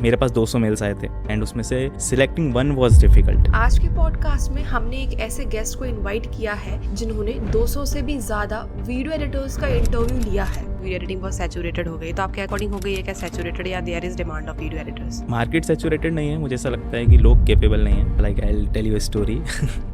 मेरे पास 200 मेल्स आए थे एंड उसमें से सिलेक्टिंग वन वाज डिफिकल्ट। आज के पॉडकास्ट में हमने एक ऐसे गेस्ट को इनवाइट किया है जिन्होंने 200 से भी ज्यादा वीडियो एडिटर्स का इंटरव्यू लिया है। वीडियो एडिटिंग बहुत सैचुरेटेड हो गई, तो आपके अकॉर्डिंग हो गई है क्या सैचुरेटेड, या there is demand of video editors? Market saturated नहीं है, मुझे ऐसा लगता है कि लोग कैपेबल नहीं है। Like I will tell you a story.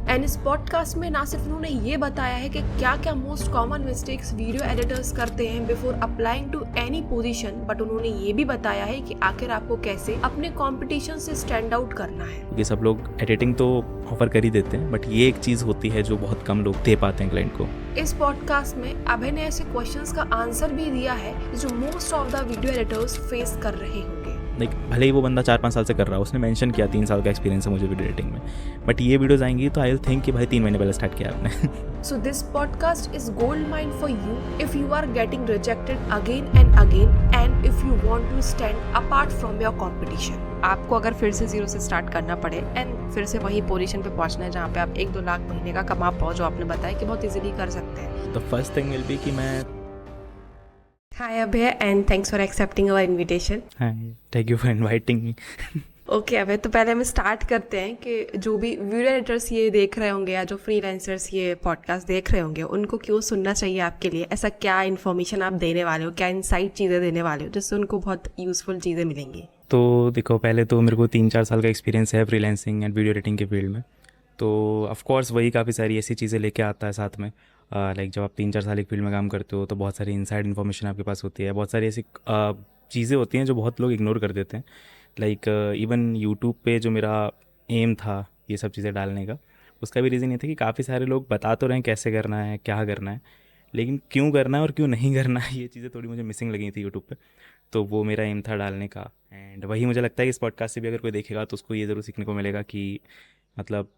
And इस पॉडकास्ट में ना सिर्फ उन्होंने ये बताया है कि क्या क्या most common mistakes video editors करते हैं before applying to any position, but उन्होंने ये भी बताया है कि आखिर आपको कैसे अपने कंपटीशन से स्टैंड आउट करना है। ये सब लोग एडिटिंग तो ऑफर कर ही देते हैं, बट ये एक चीज़ होती है जो बहुत कम लोग दे पाते हैं क्लाइंट को। इस पॉडकास्ट में अभय ने ऐसे क्वेश्चंस का आंसर भी दिया है जो most of the video editors face कर रहे होंगे। लाइक भले ही वो बंदा 4-5 साल से कर रहा है, उसने मेंशन किया 3 साल का एक्सपीरियंस है मुझे वीडियो एडिटिंग में, बट ये वीडियोस आएंगी तो आई विल थिंक कि भाई 3 महीने पहले स्टार्ट किया आपने। So this podcast is gold mine for you if you are getting rejected again and again and if you want to stand apart from your competition. आपको अगर फिर से जीरो से स्टार्ट करना पड़े एंड फिर से वही पोजीशन पे पहुंचना है जहाँ पे आप 1-2 लाख महीने का कमा पाओ, जो आपने बताया कि बहुत इजीली कर सकते हैं। तो फर्स्ट थिंग विल बी कि मैं hi Abhay and thanks for accepting our invitation. Hi, thank you for inviting me. Okay Abhay, तो पहले हम स्टार्ट करते हैं कि जो भी वीडियो एडिटर्स ये देख रहे होंगे या जो फ्रीलांसर्स ये पॉडकास्ट देख रहे होंगे, उनको क्यों सुनना चाहिए आपके लिए? ऐसा क्या इन्फॉर्मेशन आप देने वाले हो, क्या इनसाइट चीज़ें देने वाले हो जिससे उनको बहुत यूजफुल चीज़ें मिलेंगी? तो देखो, पहले तो मेरे को 3-4 साल का एक्सपीरियंस है फ्रीलांसिंग एंड वीडियो एडिटिंग के फील्ड में, तो ऑफकोर्स वही काफ़ी सारी ऐसी चीज़ें लेके आता है साथ में। लाइक जब आप 3-4 साल एक फील्ड में काम करते हो तो बहुत सारी इनसाइड इन्फॉर्मेशन आपके पास होती है, बहुत सारी ऐसी चीज़ें होती हैं जो बहुत लोग इग्नोर कर देते हैं। लाइक इवन यूट्यूब पे जो मेरा एम था ये सब चीज़ें डालने का, उसका भी रीज़न ये था कि काफ़ी सारे लोग बता तो रहे हैं कैसे करना है, क्या करना है, लेकिन क्यों करना है और क्यों नहीं करना है, ये चीज़ें थोड़ी मुझे मिसिंग लगी थी यूट्यूब पे। तो वो मेरा एम था डालने का, एंड वही मुझे लगता है कि इस पॉडकास्ट से भी अगर कोई देखेगा तो उसको ये ज़रूर सीखने को मिलेगा कि मतलब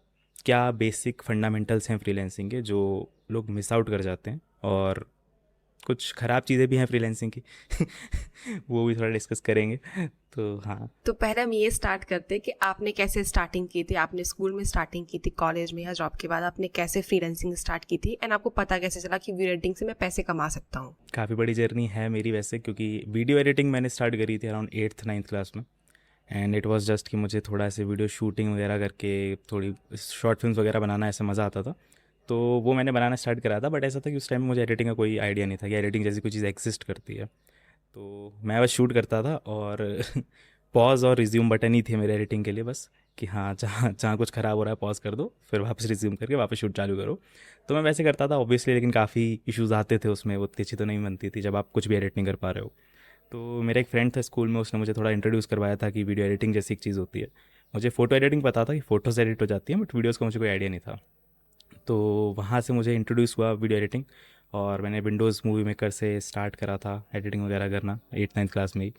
क्या बेसिक फंडामेंटल्स हैं फ्रीलांसिंग के जो लोग मिस आउट कर जाते हैं, और कुछ ख़राब चीज़ें भी हैं फ्रीलांसिंग की। वो भी थोड़ा डिस्कस करेंगे। तो हाँ, तो पहले हम ये स्टार्ट करते हैं कि आपने कैसे स्टार्टिंग की थी। आपने स्कूल में स्टार्टिंग की थी, कॉलेज में या जॉब के बाद आपने कैसे फ्रीलांसिंग स्टार्ट की थी, एंड आपको पता कैसे चला कि वीडियो एडिटिंग से मैं पैसे कमा सकता हूँ? काफ़ी बड़ी जर्नी है मेरी वैसे, क्योंकि वीडियो एडिटिंग मैंने स्टार्ट करी थी अराउंड 8th-9th क्लास में, एंड इट वाज जस्ट कि मुझे थोड़ा ऐसे वीडियो शूटिंग वगैरह करके थोड़ी शॉर्ट फिल्म्स वगैरह बनाना ऐसे मज़ा आता था, तो वो मैंने बनाना स्टार्ट करा था। बट ऐसा था कि उस टाइम मुझे एडिटिंग का कोई आइडिया नहीं था कि एडिटिंग जैसी कोई चीज़ एग्जिस्ट करती है, तो मैं बस शूट करता था और पॉज और रिज्यूम बटन ही थे मेरे एडिटिंग के लिए बस, कि हाँ जहाँ जहाँ कुछ ख़राब हो रहा है पॉज कर दो, फिर वापस रिज्यूम करके वापस शूट चालू करो। तो मैं वैसे करता था ऑब्वियसली, लेकिन काफ़ी इश्यूज़ आते थे उसमें, वो इतनी अच्छी तो नहीं बनती थी जब आप कुछ भी एडिट नहीं कर पा रहे हो। तो मेरा एक फ्रेंड था स्कूल में, उसने मुझे थोड़ा इंट्रोड्यूस करवाया था कि वीडियो एडिटिंग जैसी एक चीज़ होती है। मुझे फ़ोटो एडिटिंग पता था कि फ़ोटोज़ एडिट हो जाती है, बट वीडियोज़ का मुझे कोई आइडिया नहीं था। तो वहाँ से मुझे इंट्रोड्यूस हुआ वीडियो एडिटिंग, और मैंने विंडोज़ मूवी मेकर से स्टार्ट करा था एडिटिंग वगैरह करना 8th-9th क्लास में ही।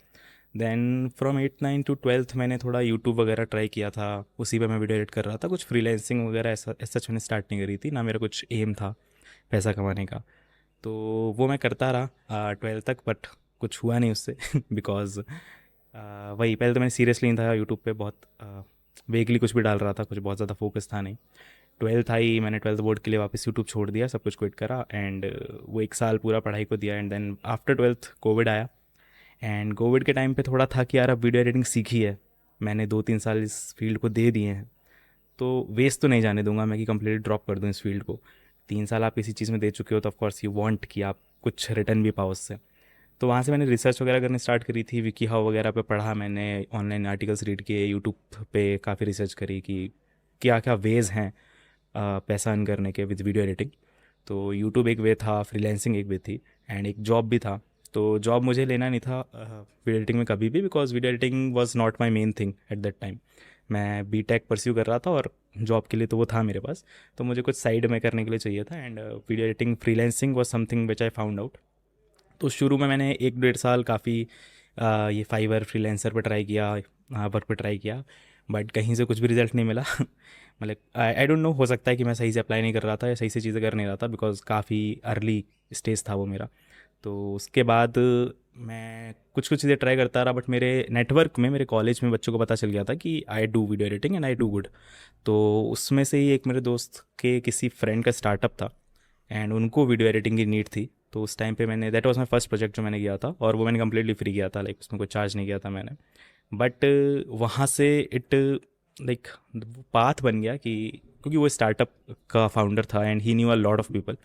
Then from 8th-9th to 12th मैंने थोड़ा यूट्यूब वगैरह ट्राई किया था, उसी पे मैं वीडियो एडिट कर रहा था। कुछ फ्रीलांसिंग वगैरह ऐसा सच मैंने स्टार्ट नहीं करी थी, ना मेरा कुछ एम था पैसा कमाने का, तो वो मैं करता रहा 12th तक, बट कुछ हुआ नहीं उससे। बिकॉज वही पहले तो मैंने सीरियसली नहीं था यूट्यूब पे, बहुत वेगली कुछ भी डाल रहा था, कुछ बहुत ज़्यादा फोकस था नहीं। 12th आई, मैंने 12th बोर्ड के लिए वापस यूट्यूब छोड़ दिया, सब कुछ क्विट करा, एंड वो 1 साल पूरा पढ़ाई को दिया। And then after 12th covid आया, एंड कोविड के टाइम पे थोड़ा था कि यार अब वीडियो एडिटिंग सीखी है मैंने, 2-3 साल इस फील्ड को दे दिए हैं, तो वेस्ट तो नहीं जाने दूंगा मैं कि कंप्लीटली ड्रॉप कर दूं इस फील्ड को। 3 साल आप किसी चीज़ में दे चुके हो तो ऑफकोर्स यू वांट कि आप कुछ रिटर्न भी पाओ उससे। तो वहाँ से मैंने रिसर्च वगैरह करनी स्टार्ट करी थी, विकी हाउ वगैरह पे पढ़ा मैंने, ऑनलाइन आर्टिकल्स रीड किए, यूट्यूब पे काफ़ी रिसर्च करी कि क्या क्या वेज़ हैं पैसा अर्न करने के विद वीडियो एडिटिंग। तो यूट्यूब एक वे था, फ्रीलांसिंग एक वे थी, एंड एक जॉब भी था। तो जॉब मुझे लेना नहीं था वीडियो एडिटिंग में कभी भी, because video editing was not my main thing at that time. मैं बीटेक परस्यू कर रहा था और जॉब के लिए तो वो था मेरे पास, तो मुझे कुछ साइड में करने के लिए चाहिए था, and video editing freelancing was something which I found out. तो शुरू में मैंने 1-1.5 साल काफ़ी ये फाइवर फ्रीलांसर पर ट्राई किया, वर्क पर ट्राई किया, बट कहीं से कुछ भी रिजल्ट नहीं मिला। मतलब आई डोंट नो, हो सकता है कि मैं सही से अप्लाई नहीं कर रहा था या सही से चीज़ें कर नहीं रहा था, बिकॉज काफ़ी अर्ली स्टेज था वो मेरा। तो उसके बाद मैं कुछ कुछ चीज़ें ट्राई करता रहा, बट मेरे नेटवर्क में, मेरे कॉलेज में बच्चों को पता चल गया था कि I do video editing and I do good. तो उसमें से ही एक मेरे दोस्त के किसी फ्रेंड का स्टार्टअप था, एंड उनको वीडियो एडिटिंग की नीड थी। तो उस टाइम पे मैंने, that was my first project जो मैंने किया था, और वो मैंने कम्प्लीटली फ्री किया था, लाइक उसमें कोई चार्ज नहीं किया था मैंने। बट वहाँ से इट लाइक पाथ बन गया कि क्योंकि वो स्टार्टअप का फाउंडर था and he new a lot of people,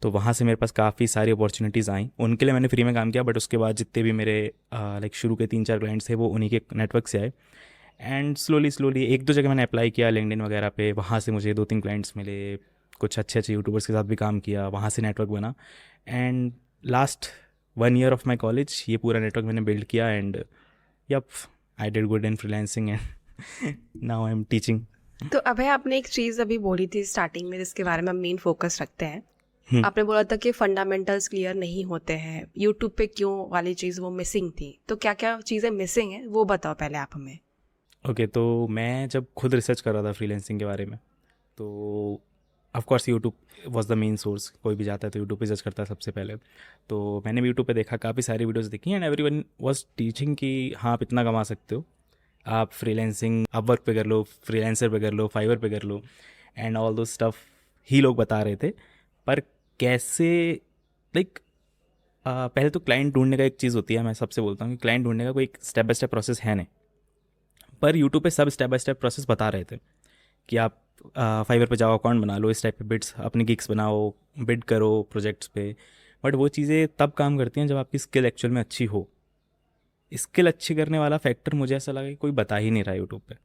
तो वहाँ से मेरे पास काफ़ी सारी अपॉर्चुनिटीज़ आई। उनके लिए मैंने फ्री में काम किया, बट उसके बाद जितने भी मेरे लाइक शुरू के 3-4 क्लाइंट्स थे वो उन्हीं के नेटवर्क से आए। एंड स्लोली स्लोली एक दो जगह मैंने अप्लाई किया लिंक्डइन वगैरह पे, वहाँ से मुझे 2-3 क्लाइंट्स मिले, कुछ अच्छे अच्छे यूट्यूबर्स के साथ भी काम किया, वहाँ से नेटवर्क बना। And last 1 year of my college ये पूरा नेटवर्क मैंने बिल्ड किया and yup I did good in freelancing and now I am teaching. तो अभय, आपने एक चीज अभी बोली थी स्टार्टिंग में जिसके बारे में हम मेन फोकस रखते हैं। आपने बोला था कि फंडामेंटल्स क्लियर नहीं होते हैं, यूट्यूब पे क्यों वाली चीज वो मिसिंग थी। तो क्या क्या चीजें मिसिंग हैं वो बताओ पहले आप हमें। ओके, तो मैं जब खुद रिसर्च कर रहा था फ्रीलांसिंग के बारे में, तो of course YouTube was the main source. कोई भी जाता है तो यूट्यूब पे सर्च करता है सबसे पहले। तो मैंने भी यूट्यूब पे देखा, काफ़ी सारी वीडियोस देखी एंड एवरीवन वाज टीचिंग कि हाँ आप इतना कमा सकते हो, आप फ्रीलांसिंग अपवर्क पे कर लो, फ्रीलांसर पे कर लो, फाइवर पे कर लो एंड ऑल दो स्टफ ही लोग बता रहे थे। पर कैसे लाइक पहले तो क्लाइंट ढूंढने का एक चीज़ होती है, मैं सबसे बोलता हूँ कि क्लाइंट ढूंढने का कोई स्टेप बाय स्टेप प्रोसेस है नहीं, पर यूट्यूब पे सब स्टेप बाय स्टेप प्रोसेस बता रहे थे कि आप फाइवर पे जाओ, अकाउंट बना लो, इस टाइप पे बिड्स अपनी गिग्स बनाओ, बिड करो प्रोजेक्ट्स पे। बट वो चीज़ें तब काम करती हैं जब आपकी स्किल एक्चुअल में अच्छी हो। स्किल अच्छी करने वाला फैक्टर मुझे ऐसा लगा कि कोई बता ही नहीं रहा यूट्यूब पे।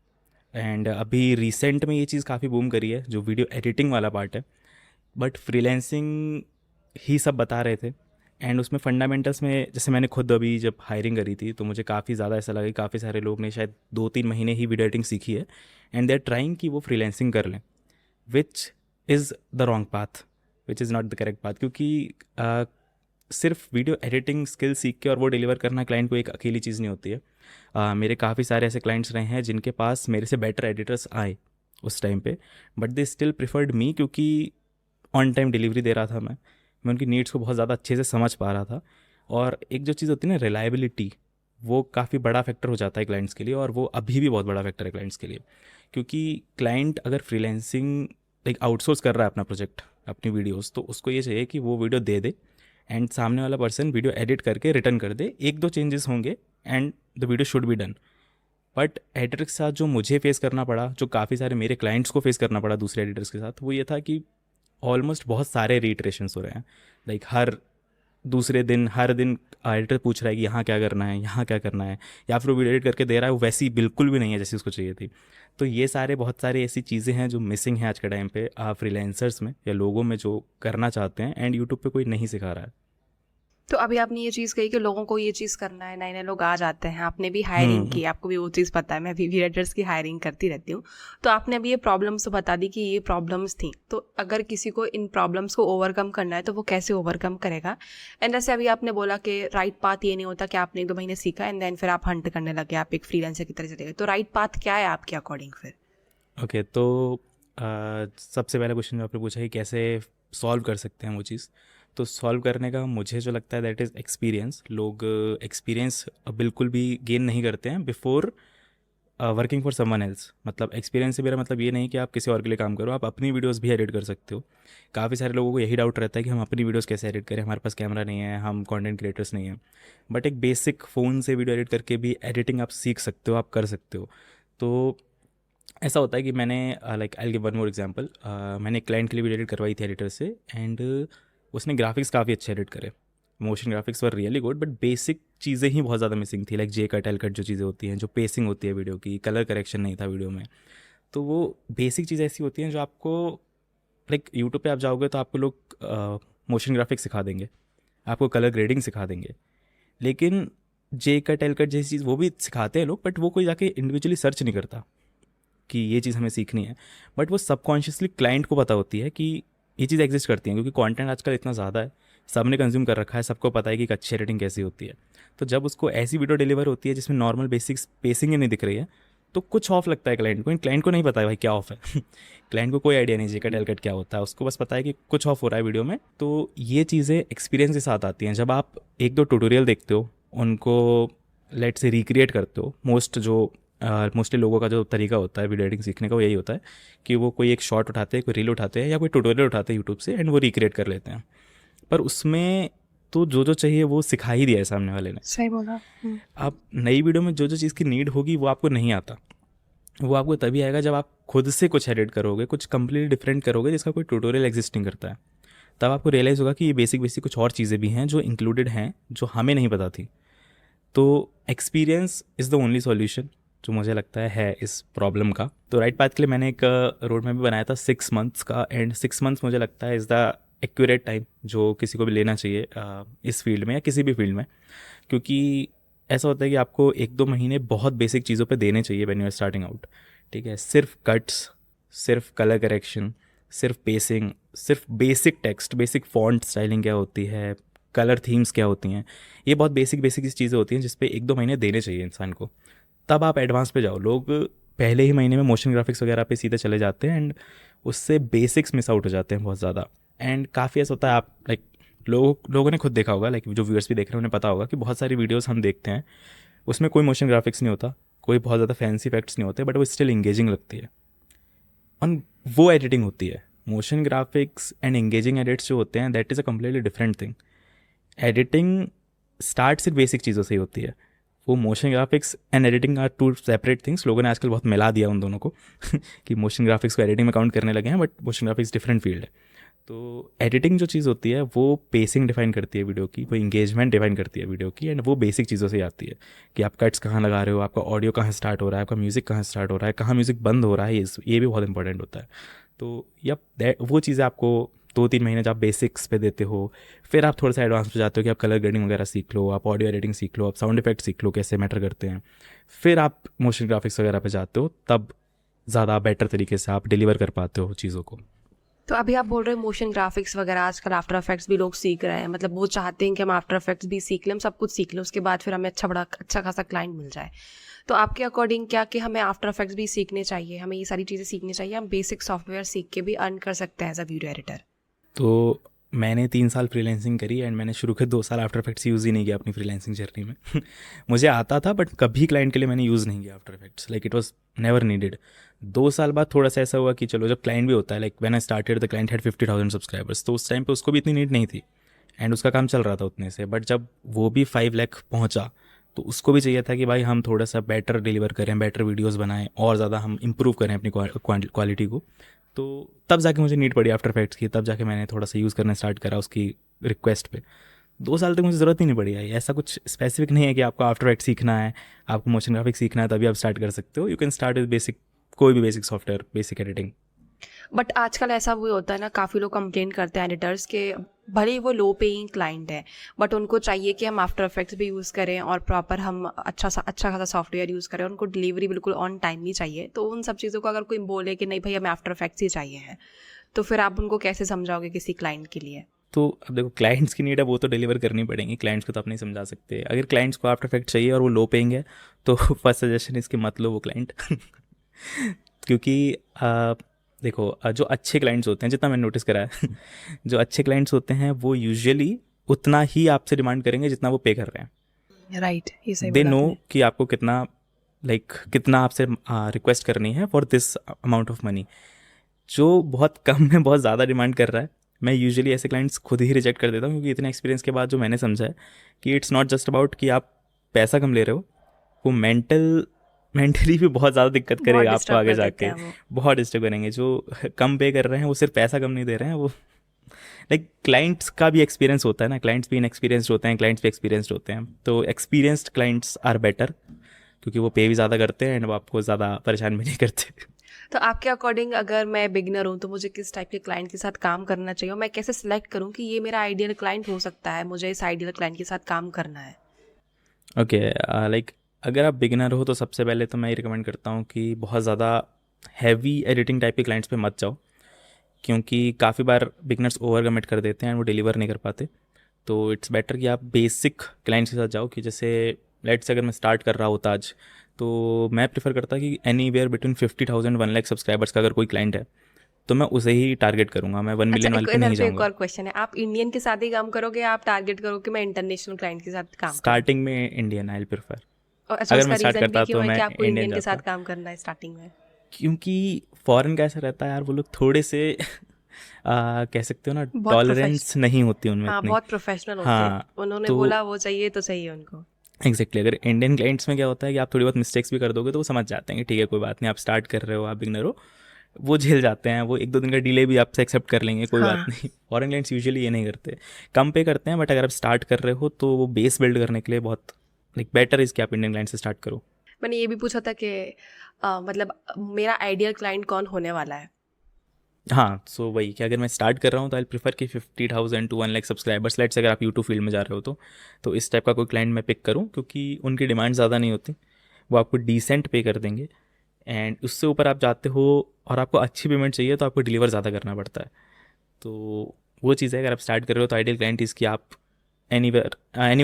एंड अभी रिसेंट में ये चीज़ काफ़ी बूम करी है जो वीडियो एडिटिंग वाला पार्ट है, बट फ्रीलैंसिंग ही सब बता रहे थे। एंड उसमें फंडामेंटल्स में जैसे मैंने खुद अभी जब हायरिंग करी थी तो मुझे काफ़ी ज़्यादा ऐसा लगा कि काफ़ी सारे लोग ने शायद 2-3 महीने ही वीडियो एडिटिंग सीखी है एंड दे आर ट्राइंग कि वो फ्रीलैंसिंग कर लें, which is the wrong path, which is not the correct path. क्योंकि सिर्फ वीडियो एडिटिंग स्किल सीख के और वो डिलीवर करना क्लाइंट को एक अकेली चीज़ नहीं होती है। मेरे काफ़ी सारे ऐसे क्लाइंट्स रहे हैं जिनके पास मेरे से बेटर एडिटर्स आए उस टाइम पे, बट दे स्टिल प्रिफर्ड मी क्योंकि ऑन टाइम डिलीवरी दे रहा था मैं उनकी नीड्स को बहुत ज़्यादा अच्छे से समझ पा रहा था। और एक जो चीज़ होती है ना रिलायबिलिटी, वो काफ़ी बड़ा फैक्टर हो जाता है क्लाइंट्स के लिए, और वो अभी भी बहुत बड़ा फैक्टर है क्लाइंट्स के लिए। क्योंकि क्लाइंट अगर फ्रीलैंसिंग लाइक आउटसोर्स कर रहा है अपना प्रोजेक्ट, अपनी वीडियोस, तो उसको ये चाहिए कि वो वीडियो दे दे एंड सामने वाला पर्सन वीडियो एडिट करके रिटर्न कर दे, 1-2 चेंजेस होंगे and the video should be done. But editor के साथ जो मुझे फेस करना पड़ा, जो काफ़ी सारे मेरे क्लाइंट्स को फेस करना पड़ा दूसरे एडिटर्स के साथ, वो ये था कि ऑलमोस्ट बहुत सारे रीट्रेशंस हो रहे हैं। लाइक हर दूसरे दिन, हर दिन एडिटर पूछ रहा है कि यहाँ क्या करना है, यहाँ क्या करना है, या फिर वो वीडियो एडिट करके दे रहा है वो वैसी बिल्कुल भी नहीं है जैसी उसको चाहिए थी। तो ये सारे बहुत सारी ऐसी चीज़ें हैं जो मिसिंग है आज के टाइम पे फ्रीलांसर्स में या लोगों में जो करना चाहते हैं एंड यूट्यूब पे कोई नहीं सिखा रहा है। तो अभी आपने ये चीज़ कही कि लोगों को ये चीज़ करना है, नए नए लोग आ जाते हैं, आपने भी हायरिंग की, आपको भी वो चीज़ पता है, मैं भी वीडियोस की हायरिंग करती रहती हूँ। तो आपने अभी ये प्रॉब्लम्स तो बता दी कि ये प्रॉब्लम्स थी, तो अगर किसी को इन प्रॉब्लम्स को ओवरकम करना है तो वो कैसे ओवरकम करेगा। एंड जैसे अभी आपने बोला कि राइट पाथ ये नहीं होता कि आपने 1-2 महीने सीखा एंड देन फिर आप हंट करने लगे, आप एक फ्रीलांसर की तरह चले गए। तो राइट पाथ क्या है आपके अकॉर्डिंग फिर? ओके, तो सबसे पहला क्वेश्चन जो आपने पूछा कि कैसे सॉल्व कर सकते हैं वो चीज़, तो सॉल्व करने का मुझे जो लगता है दैट इज़ एक्सपीरियंस। लोग एक्सपीरियंस बिल्कुल भी गेन नहीं करते हैं before working for someone else. मतलब एक्सपीरियंस से मेरा मतलब ये नहीं कि आप किसी और के लिए काम करो, आप अपनी वीडियोस भी एडिट कर सकते हो। काफ़ी सारे लोगों को यही डाउट रहता है कि हम अपनी वीडियोस कैसे एडिट करें, हमारे पास कैमरा नहीं है, हम कंटेंट क्रिएटर्स नहीं हैं। बट एक बेसिक फ़ोन से वीडियो एडिट करके भी एडिटिंग आप सीख सकते हो, आप कर सकते हो। तो ऐसा होता है कि मैंने like I give one more example, मैंने एक क्लाइंट के लिए वीडियो एडिट करवाई थी एडिटर से एंड उसने ग्राफिक्स काफ़ी अच्छे एडिट करे, motion graphics were really good, but basic चीज़ें ही बहुत ज़्यादा मिसिंग थी, लाइक जे कट एल कट जो चीज़ें होती हैं, जो पेसिंग होती है वीडियो की, कलर करेक्शन नहीं था वीडियो में। तो वो बेसिक चीज़ें ऐसी होती हैं जो आपको लाइक यूट्यूब पे आप जाओगे तो आपको लोग मोशन ग्राफिक्स सिखा देंगे, आपको कलर ग्रेडिंग सिखा देंगे, लेकिन जे कट एल कट जैसी चीज़ वो भी सिखाते हैं लोग, बट वो कोई जाके इंडिविजुअली सर्च नहीं करता कि ये चीज़ हमें सीखनी है। बट वो सबकॉन्शियसली क्लाइंट को पता होती है कि ये चीज़ एग्जिस्ट करती है, क्योंकि कंटेंट आजकल इतना ज़्यादा है, सबने कंज्यूम कर रखा है, सबको पता है कि एक अच्छी एडिटिंग कैसी होती है। तो जब उसको ऐसी वीडियो डिलीवर होती है जिसमें नॉर्मल बेसिक पेसिंग ही नहीं दिख रही है, तो कुछ ऑफ लगता है क्लाइंट को नहीं पता है भाई क्या ऑफ है क्लाइंट को कोई आइडिया नहीं जे कट एल कट क्या होता है, उसको बस पता है कि कुछ ऑफ हो रहा है वीडियो में। तो ये चीज़ें एक्सपीरियंस के साथ आती हैं। जब आप 1-2 ट्यूटोरियल देखते हो, उनको लेट से रिक्रिएट करते हो, मोस्टली लोगों का जो तरीका होता है वीडियो एडिटिंग सीखने का वो यही होता है कि वो कोई एक शॉट उठाते हैं, कोई रील उठाते हैं या कोई ट्यूटोरियल उठाते हैं यूट्यूब से एंड वो रिक्रिएट कर लेते हैं। पर उसमें तो जो जो चाहिए वो सिखा ही दिया है सामने वाले ने। सही बोला। आप नई वीडियो में जो जो चीज़ की नीड होगी वो आपको नहीं आता, वो आपको तभी आएगा जब आप खुद से कुछ एडिट करोगे, कुछ कंप्लीटली डिफरेंट करोगे जिसका कोई ट्यूटोरियल एग्जिस्टिंग करता है। तब आपको रियलाइज़ होगा कि ये बेसिक बेसिक कुछ और चीज़ें भी हैं जो इंक्लूडेड हैं, जो हमें नहीं पता थी। तो experience is the only solution जो मुझे लगता है इस प्रॉब्लम का। तो राइट पाथ के लिए मैंने एक रोड मैप भी बनाया था 6 मंथ्स का, एंड 6 मंथ्स मुझे लगता है इज़ द एक्यूरेट टाइम जो किसी को भी लेना चाहिए इस फील्ड में या किसी भी फील्ड में। क्योंकि ऐसा होता है कि आपको 1-2 महीने बहुत बेसिक चीज़ों पे देने चाहिए when you are starting out. ठीक है, सिर्फ कट्स, सिर्फ कलर करेक्शन, सिर्फ पेसिंग, सिर्फ basic text, basic font styling क्या होती है, कलर थीम्स क्या होती हैं, ये बहुत बेसिक बेसिक चीज़ें होती हैं जिस पे 1-2 महीने देने चाहिए इंसान को। तब आप एडवांस पे जाओ। लोग पहले ही महीने में मोशन ग्राफिक्स वगैरह पे सीधे चले जाते हैं एंड उससे बेसिक्स मिस आउट हो जाते हैं बहुत ज़्यादा। एंड काफ़ी ऐसा होता है, आप लाइक लोगों ने खुद देखा होगा, लाइक जो व्यूअर्स भी देख रहे हैं उन्हें पता होगा कि बहुत सारी वीडियोस हम देखते हैं उसमें कोई मोशन ग्राफिक्स नहीं होता, कोई बहुत ज़्यादा फैंसी इफेक्ट्स नहीं होते, बट वो स्टिल इंगेजिंग लगती है। और वो एडिटिंग होती है। Motion graphics and engaging edits जो होते हैं that is a completely different thing. Editing start सिर्फ बेसिक चीज़ों से ही होती है। वो motion graphics and editing are two separate things. लोगों ने आजकल बहुत मिला दिया उन दोनों को कि मोशन ग्राफिक्स को एडिटिंग में काउंट करने लगे हैं, but motion graphics different field है। तो एडिटिंग जो चीज़ होती है वो पेसिंग डिफाइन करती है वीडियो की, वो इंगेजमेंट डिफाइन करती है वीडियो की, एंड वो बेसिक चीज़ों से ही आती है कि आप कट्स कहाँ लगा रहे हो, आपका ऑडियो कहाँ स्टार्ट हो रहा है, आपका म्यूज़िक कहाँ स्टार्ट हो रहा है, कहाँ म्यूज़िक बंद हो रहा है, ये भी बहुत इंपॉर्टेंट होता है। तो वो चीज़ें आपको 2-3 महीने जब आप बेसिक्स पे देते हो, फिर आप थोड़ा सा एडवांस पे जाते हो कि आप कलर ग्रेडिंग वगैरह सीख लो, आप ऑडियो एडिटिंग सीख लो, आप साउंड इफेक्ट सीख लो कैसे मैटर करते हैं, फिर आप मोशन ग्राफिक्स वगैरह पे जाते हो, तब ज़्यादा बेटर तरीके से आप डिलीवर कर पाते हो चीज़ों को। तो अभी आप बोल रहे हो मोशन ग्राफिक्स वगैरह आजकल आफ्टर इफेक्ट्स भी लोग सीख रहे हैं, मतलब वो चाहते हैं कि हम आफ्टर इफेक्ट्स भी सीख लें, हम सब कुछ सीख लें, उसके बाद फिर हमें अच्छा खासा क्लाइंट मिल जाए। तो आपके अकॉर्डिंग क्या कि हमें आफ्टर इफेक्ट्स भी सीखने चाहिए, हमें ये सारी चीज़ें सीखनी चाहिए, हम बेसिक सॉफ्टवेयर सीख के भी अर्न कर सकते हैं एज अ वीडियो एडिटर? तो मैंने 3 साल फ्रीलांसिंग करी एंड मैंने शुरू के 2 साल आफ्टर इफेक्ट्स यूज़ ही नहीं किया अपनी फ्रीलांसिंग जर्नी में मुझे आता था बट कभी क्लाइंट के लिए मैंने यूज़ नहीं किया after effects, like it was never needed. 2 साल बाद थोड़ा सा ऐसा हुआ कि चलो जब क्लाइंट भी होता है, like when I started the client had 50,000 subscribers, तो उस टाइम पे उसको भी इतनी नीड नहीं थी एंड उसका काम चल रहा था उतने से। बट जब वो भी 5 लाख पहुंचा तो उसको भी चाहिए था कि भाई हम थोड़ा सा बेटर डिलीवर करें, बेटर वीडियोस बनाएं और ज़्यादा हम इम्प्रूव करें अपनी क्वालिटी को। तो तब जाके मुझे नीड पड़ी आफ्टर इफेक्ट्स की, तब जाके मैंने थोड़ा सा यूज़ करना स्टार्ट करा उसकी रिक्वेस्ट पे। 2 साल तक मुझे ज़रूरत ही नहीं पड़ी है। ऐसा कुछ स्पेसिफिक नहीं है कि आपको आफ्टर इफेक्ट सीखना है, आपको मोशन ग्राफिक्स सीखना है तभी आप स्टार्ट कर सकते हो। You can start with basic, कोई भी basic software, basic editing. But आजकल ऐसा वो होता है ना, काफ़ी लोग कंप्लेन करते हैं एडिटर्स के, भले ही वो लो पेइंग क्लाइंट है बट उनको चाहिए कि हम आफ्टर इफेक्ट्स भी यूज़ करें और प्रॉपर हम अच्छा खासा सॉफ्टवेयर यूज़ करें, उनको डिलीवरी बिल्कुल ऑन टाइम ही चाहिए। तो उन सब चीज़ों को अगर कोई बोले कि नहीं भाई हमें आफ्टर इफेक्ट्स ही चाहिए है, तो फिर आप उनको कैसे समझाओगे किसी क्लाइंट के लिए? तो अब देखो, क्लाइंट्स की नीड है वो तो डिलीवर करनी पड़ेंगी, क्लाइंट्स को तो आप नहीं समझा सकते। अगर क्लाइंट्स को आफ्टर इफेक्ट चाहिए और वो लो पेइंग है तो फर्स्ट सजेशन इसके मत लो वो क्लाइंट क्योंकि देखो जो अच्छे क्लाइंट्स होते हैं, जितना मैंने नोटिस करा है जो अच्छे क्लाइंट्स होते हैं वो यूजुअली उतना ही आपसे डिमांड करेंगे जितना वो पे कर रहे हैं। राइट, ये सही दे बोला नो आपने। कि आपको कितना कितना आपसे रिक्वेस्ट करनी है for this amount of money. जो बहुत कम में बहुत ज़्यादा डिमांड कर रहा है, मैं यूजुअली ऐसे क्लाइंट्स खुद ही रिजेक्ट कर देता हूँ, क्योंकि इतने एक्सपीरियंस के बाद जो मैंने समझा है कि इट्स नॉट जस्ट अबाउट कि आप पैसा कम ले रहे हो, वो मेंटली भी बहुत ज़्यादा दिक्कत बहुत करेगा आपको डिस्टर्ब आगे कर देते जाके, हैं वो। बहुत डिस्टर्ब करेंगे। जो कम पे कर रहे हैं वो सिर्फ पैसा कम नहीं दे रहे हैं, वो लाइक क्लाइंट्स का भी एक्सपीरियंस होता है ना, क्लाइंट्स भी इनएक्सपीरियंस्ड होते हैं, क्लाइंट्स भी एक्सपीरियंस्ड होते हैं। तो एक्सपीरियंस्ड क्लाइंट्स आर बेटर क्योंकि वो पे भी ज़्यादा करते हैं एंड वो आपको ज़्यादा परेशान भी नहीं करते। तो आपके अकॉर्डिंग अगर मैं बिगनर हूँ तो मुझे किस टाइप के क्लाइंट के साथ काम करना चाहिए, और मैं कैसे सिलेक्ट करूँ कि ये मेरा आइडियल क्लाइंट हो सकता है, मुझे इस आइडियल क्लाइंट के साथ काम करना है? ओके, लाइक अगर आप बिगिनर हो तो सबसे पहले तो मैं ये रिकमेंड करता हूँ कि बहुत ज़्यादा हैवी एडिटिंग टाइप के क्लाइंट्स पे मत जाओ, क्योंकि काफ़ी बार बिगनर्स ओवर कमिट कर देते हैं और वो डिलीवर नहीं कर पाते। तो इट्स बेटर कि आप बेसिक क्लाइंट्स के साथ जाओ, कि जैसे लेट्स से अगर मैं स्टार्ट कर रहा होता आज, तो मैं प्रेफर करता कि any where between 50,000 1 lakh subscribers का अगर कोई क्लाइंट है तो मैं उसे ही टारगेट करूँगा, मैं 1 अच्छा, मिलियन वाले पे इधर नहीं पे एक जाऊँगा। और क्वेश्चन है, आप इंडियन के साथ ही काम करोगे या आप टारगेट करोगे कि मैं इंटरनेशनल क्लाइंट के साथ काम करूँ? स्टार्टिंग में इंडियन आई प्रेफर। और अच्छा, अगर उसका मैं स्टार्ट रीज़न भी करता क्यों तो है कि मैं आपको इंडियन इंडियन के जाता, साथ काम करना है स्टार्टिंग में? क्योंकि फॉरेन का ऐसा रहता है यार, वो लोग थोड़े से कह सकते हो ना, बहुत टॉलरेंस नहीं होती उनमें हाँ, इतनी। बहुत प्रोफेशनल होते हैं। हाँ, उन्होंने तो बोला वो चाहिए तो चाहिए उनको। एग्जैक्टली अगर इंडियन क्लाइंट्स में क्या होता है कि आप थोड़ी बहुत मिस्टेक्स भी कर दोगे तो वो समझ जाते हैं कि ठीक है कोई बात नहीं, आप स्टार्ट कर रहे हो, आप बिगनर हो, वो झेल जाते हैं, वो एक दो दिन का डिले भी आपसे एक्सेप्ट कर लेंगे, कोई बात हाँ, नहीं। फॉरेन क्लाइंट्स यूजुअली ये नहीं करते, कम पे करते हैं, बट अगर आप स्टार्ट कर रहे हो तो वो बेस बिल्ड करने के लिए बहुत लाइक बेटर इज़ कि आप इंडियन क्लाइंट से स्टार्ट करो। मैंने ये भी पूछा था कि मतलब मेरा आइडियल क्लाइंट कौन होने वाला है। हाँ, सो वही कि अगर मैं स्टार्ट कर रहा हूँ तो आई प्रीफर कि 50,000 टू 1 लाख सब्सक्राइबर्स, लेट्स अगर आप यूट्यूब फील्ड में जा रहे हो तो इस टाइप का कोई क्लाइंट मैं पिक करूँ, क्योंकि उनकी डिमांड ज़्यादा नहीं होती, वो आपको डिसेंट पे कर देंगे। एंड उससे ऊपर आप जाते हो और आपको अच्छी पेमेंट चाहिए तो आपको डिलीवर ज़्यादा करना पड़ता है। तो वो चीज़ है, अगर आप स्टार्ट कर रहे हो तो आइडियल क्लाइंट इसकी आप any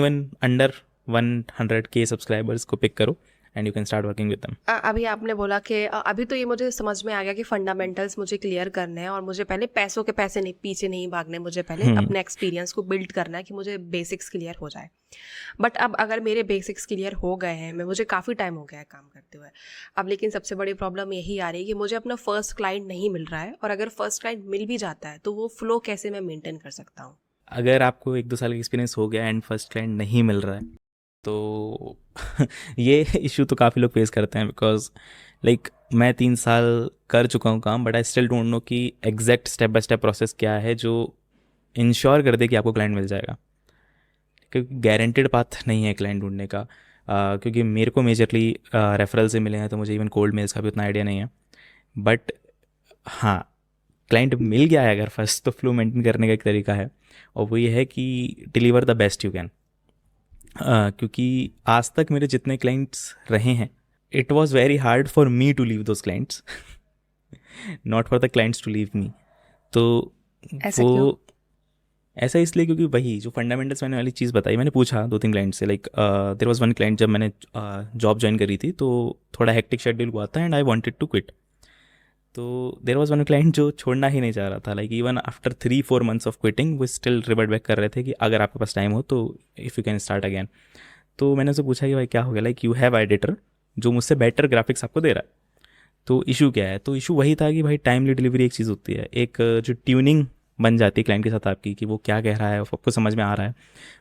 one under 100K subscribers को पिक करो and you can start working with them. अभी आपने बोला कि अभी तो ये मुझे समझ में आ गया कि फंडामेंटल्स मुझे क्लियर करने हैं और मुझे पहले पैसों के पैसे नहीं पीछे नहीं भागने, मुझे पहले अपने एक्सपीरियंस को बिल्ड करना है कि मुझे बेसिक्स क्लियर हो जाए। बट अब अगर मेरे बेसिक्स क्लियर हो गए हैं, मैं मुझे काफ़ी टाइम हो गया है काम करते हुए, अब लेकिन सबसे बड़ी प्रॉब्लम यही आ रही है कि मुझे अपना फर्स्ट क्लाइंट नहीं मिल रहा है, और अगर फर्स्ट क्लाइंट मिल भी जाता है तो वो फ्लो कैसे मैं मेंटेन कर सकता हूँ। अगर आपको 1-2 साल का एक्सपीरियंस हो गया एंड फर्स्ट क्लाइंट नहीं मिल रहा है तो ये इशू तो काफ़ी लोग फेस करते हैं, बिकॉज लाइक मैं 3 साल कर चुका हूँ काम, but I still don't know कि exact step by step process क्या है जो इंश्योर कर दे कि आपको क्लाइंट मिल जाएगा, क्योंकि गारंटेड पाथ नहीं है क्लाइंट ढूंढने का। क्योंकि मेरे को मेजरली रेफरल से मिले हैं, तो मुझे इवन कोल्ड मेल्स का भी उतना आइडिया नहीं है। बट हाँ, क्लाइंट मिल गया है अगर फर्स्ट, तो फ्लो मेंटेन करने का एक तरीका है, और वो ये है कि deliver the best you can. क्योंकि आज तक मेरे जितने क्लाइंट्स रहे हैं, it was very hard for me to leave those clients, not for the clients to leave me. तो ऐसा क्यों? वो ऐसा इसलिए क्योंकि वही जो फंडामेंटल्स मैंने वाली चीज़ बताई, मैंने पूछा 2-3 क्लाइंट से, like there was one client, जब मैंने जॉब ज्वाइन करी थी तो थोड़ा हेक्टिक शेड्यूल हुआ था and I wanted to quit. तो देयर वाज वन क्लाइंट जो छोड़ना ही नहीं चाह रहा था, like even after 3-4 months of quitting वो स्टिल रिवर्ट बैक कर रहे थे कि अगर आपके पास टाइम हो तो if you can start again. तो मैंने उससे पूछा कि भाई क्या हो गया, लाइक यू हैव एडिटर जो मुझसे बेटर ग्राफिक्स आपको दे रहा है, तो इशू क्या है? तो इशू वही था कि भाई टाइमली डिलीवरी एक चीज़ होती है, एक जो ट्यूनिंग बन जाती है क्लाइंट के साथ आपकी, कि वो क्या कह रहा है वो आपको समझ में आ रहा है,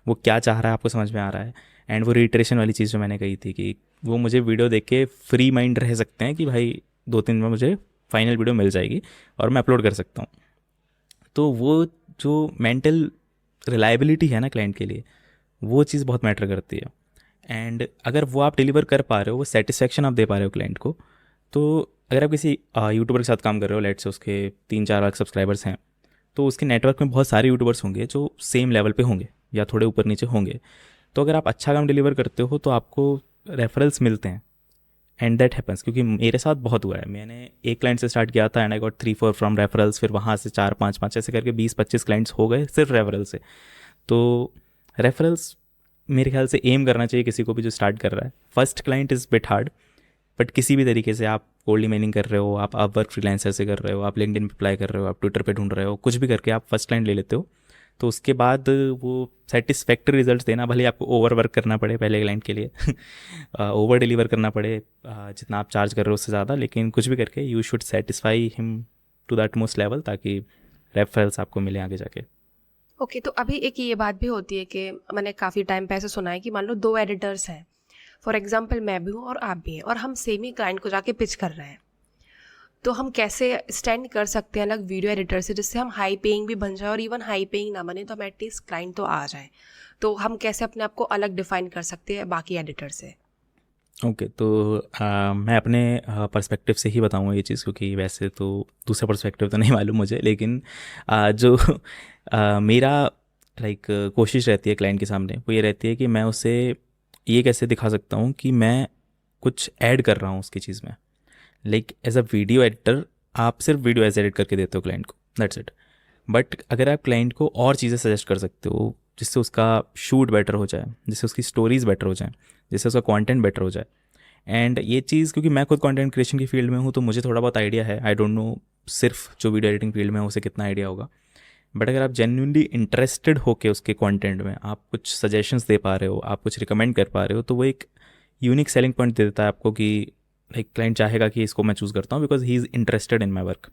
वो क्या चाह रहा है आपको समझ में आ रहा है। एंड वो रिट्रेशन वाली चीज़ जो मैंने कही थी कि वो मुझे वीडियो देख के फ्री माइंड रह सकते हैं कि भाई 2-3 दिन में मुझे फाइनल वीडियो मिल जाएगी और मैं अपलोड कर सकता हूँ। तो वो जो मेंटल रिलायबिलिटी है ना क्लाइंट के लिए, वो चीज़ बहुत मैटर करती है। एंड अगर वो आप डिलीवर कर पा रहे हो, वो सेटिस्फेक्शन आप दे पा रहे हो क्लाइंट को, तो अगर आप किसी यूट्यूबर के साथ काम कर रहे हो, लेट से उसके 3-4 लाख सब्सक्राइबर्स हैं, तो उसके नेटवर्क में बहुत सारे यूट्यूबर्स होंगे जो सेम लेवल पे होंगे या थोड़े ऊपर नीचे होंगे। तो अगर आप अच्छा काम डिलीवर करते हो तो आपको रेफरल्स मिलते हैं, एंड दैट हैपन्स। क्योंकि मेरे साथ बहुत हुआ है, मैंने एक क्लाइंट से स्टार्ट किया था and I got 3-4 from referrals, फिर वहाँ से 4-5 ऐसे करके 20-25 क्लाइंट्स हो गए सिर्फ रेफरल से। तो रेफरल्स मेरे ख्याल से एम करना चाहिए किसी को भी जो स्टार्ट कर रहा है। First client is bit hard, but किसी भी तरीके से आप कोल्ड ईमेलिंग कर रहे हो, आप वर्क फ्रीलांसर से कर रहे हो, आप लिंक्डइन पे अप्लाई कर रहे हो, आप ट्विटर पे ढूंढ रहे हो, कुछ भी करके आप फर्स्ट क्लाइंट ले लेते हो, तो उसके बाद वो सेटिस्फैक्ट्री रिजल्ट्स देना, भले आपको ओवर वर्क करना पड़े पहले क्लाइंट के लिए ओवर डिलीवर करना पड़े, जितना आप चार्ज कर रहे हो उससे ज़्यादा, लेकिन कुछ भी करके you should satisfy him to that most level, ताकि रेफरल्स आपको मिले आगे जाके। ओके, तो अभी एक ये बात भी होती है कि मैंने काफ़ी टाइम पे ऐसे सुना है कि मान लो 2 एडिटर्स हैं, फॉर एग्जांपल मैं भी हूँ और आप भी हैं, और हम सेम ही क्लाइंट को जाके पिच कर रहे हैं, तो हम कैसे स्टैंड कर सकते हैं अलग वीडियो एडिटर से, जिससे हम हाई पेइंग भी बन जाए, और इवन हाई पेइंग ना बने तो हम एटलीस्ट क्लाइंट तो आ जाए। तो हम कैसे अपने आप को अलग डिफाइन कर सकते हैं बाकी एडिटर से? ओके, तो मैं अपने पर्सपेक्टिव से ही बताऊंगा ये चीज़, क्योंकि वैसे तो दूसरा पर्सपेक्टिव तो नहीं मालूम मुझे, लेकिन जो मेरा लाइक कोशिश रहती है क्लाइंट के सामने, वो ये रहती है कि मैं उसे ये कैसे दिखा सकता हूँ कि मैं कुछ ऐड कर रहा हूँ उसकी चीज़ में। Like as a video editor आप सिर्फ वीडियो एज एडिट करके देते हो क्लाइंट को, दैट्स इट। बट अगर आप क्लाइंट को और चीज़ें सजेस्ट कर सकते हो जिससे उसका शूट बेटर हो जाए, जिससे उसकी स्टोरीज़ बेटर हो जाए, जिससे उसका कंटेंट बेटर हो जाए। एंड ये चीज़ क्योंकि मैं खुद कंटेंट क्रिएशन की फील्ड में हूँ तो मुझे थोड़ा बहुत आइडिया है, आई डोंट नो सिर्फ जो वीडियो एडिटिंग फील्ड में है उसे कितना आइडिया होगा। बट अगर आप जेन्युइनली इंटरेस्टेड होकर उसके कंटेंट में आप कुछ सजेशंस दे पा रहे हो, आप कुछ रिकमेंड कर पा रहे हो, तो वो एक यूनिक सेलिंग पॉइंट दे देता है आपको कि एक क्लाइंट चाहेगा कि इसको मैं चूज़ करता हूँ because he is interested in my work.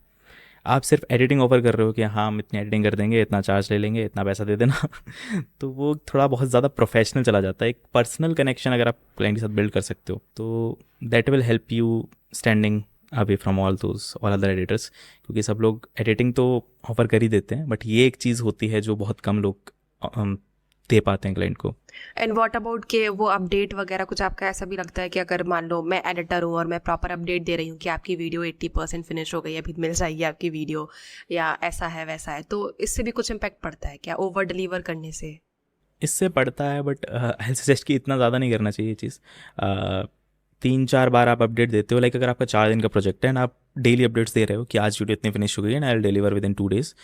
आप सिर्फ एडिटिंग ऑफर कर रहे हो कि हाँ हम इतनी एडिटिंग कर देंगे, इतना चार्ज ले लेंगे, इतना पैसा दे देना तो वो थोड़ा बहुत ज़्यादा प्रोफेशनल चला जाता है। एक पर्सनल कनेक्शन अगर आप क्लाइंट के साथ बिल्ड कर सकते हो तो that will help you standing away from all other editors, क्योंकि सब लोग एडिटिंग तो ऑफर कर ही देते हैं, बट ये एक चीज़ होती है जो बहुत कम लोग दे पाते हैं क्लाइंट को। एंड व्हाट अबाउट के वो अपडेट वगैरह कुछ आपका ऐसा भी लगता है कि अगर मान लो मैं एडिटर हूँ और मैं प्रॉपर अपडेट दे रही हूँ कि आपकी वीडियो 80% फिनिश हो गई है, अभी मिल जाएगी आपकी वीडियो, या ऐसा है वैसा है, तो इससे भी कुछ इम्पैक्ट पड़ता है क्या ओवर डिलीवर करने से? इससे पड़ता है, बट आई सजेस्ट कि इतना ज़्यादा नहीं करना चाहिए ये चीज़। 3-4 बार आप अपडेट देते हो, लाइक अगर आपका 4 दिन का प्रोजेक्ट है एंड आप डेली अपडेट्स दे रहे हो कि आज वीडियो इतनी फिनिश हो गई and I will deliver with in 2 days,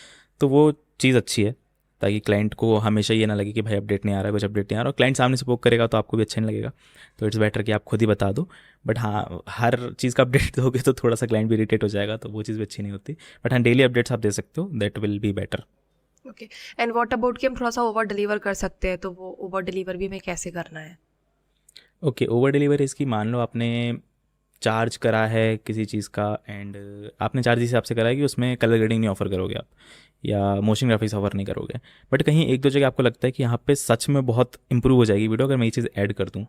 तो वो चीज़ अच्छी है, ताकि क्लाइंट को हमेशा ये ना लगे कि भाई अपडेट नहीं आ रहा है, कुछ अपडेट नहीं आ रहा, और क्लाइंट सामने से पोक करेगा तो आपको भी अच्छा नहीं लगेगा। तो इट्स बेटर कि आप खुद ही बता दो। बट हाँ, हर चीज़ का अपडेट दोगे तो थोड़ा सा क्लाइंट भी इरिटेट हो जाएगा, तो वो चीज़ भी अच्छी नहीं होती। बट हाँ, डेली अपडेट्स आप दे सकते हो, that will be better. Okay. And what about कि हम थोड़ा सा ओवर डिलीवर कर सकते हैं, तो वो ओवर डिलीवर भी हमें कैसे करना है? ओके, ओवर डिलीवरी इसकी, मान लो आपने चार्ज करा है किसी चीज़ का एंड आपने चार्ज इस हिसाब से करा है कि उसमें कलर ग्रेडिंग नहीं ऑफर करोगे आप, या मोशन ग्राफिक्स ऑफर नहीं करोगे, बट कहीं एक दो जगह आपको लगता है कि यहाँ पे सच में बहुत इंप्रूव हो जाएगी वीडियो अगर मैं ये चीज़ ऐड कर दूँ,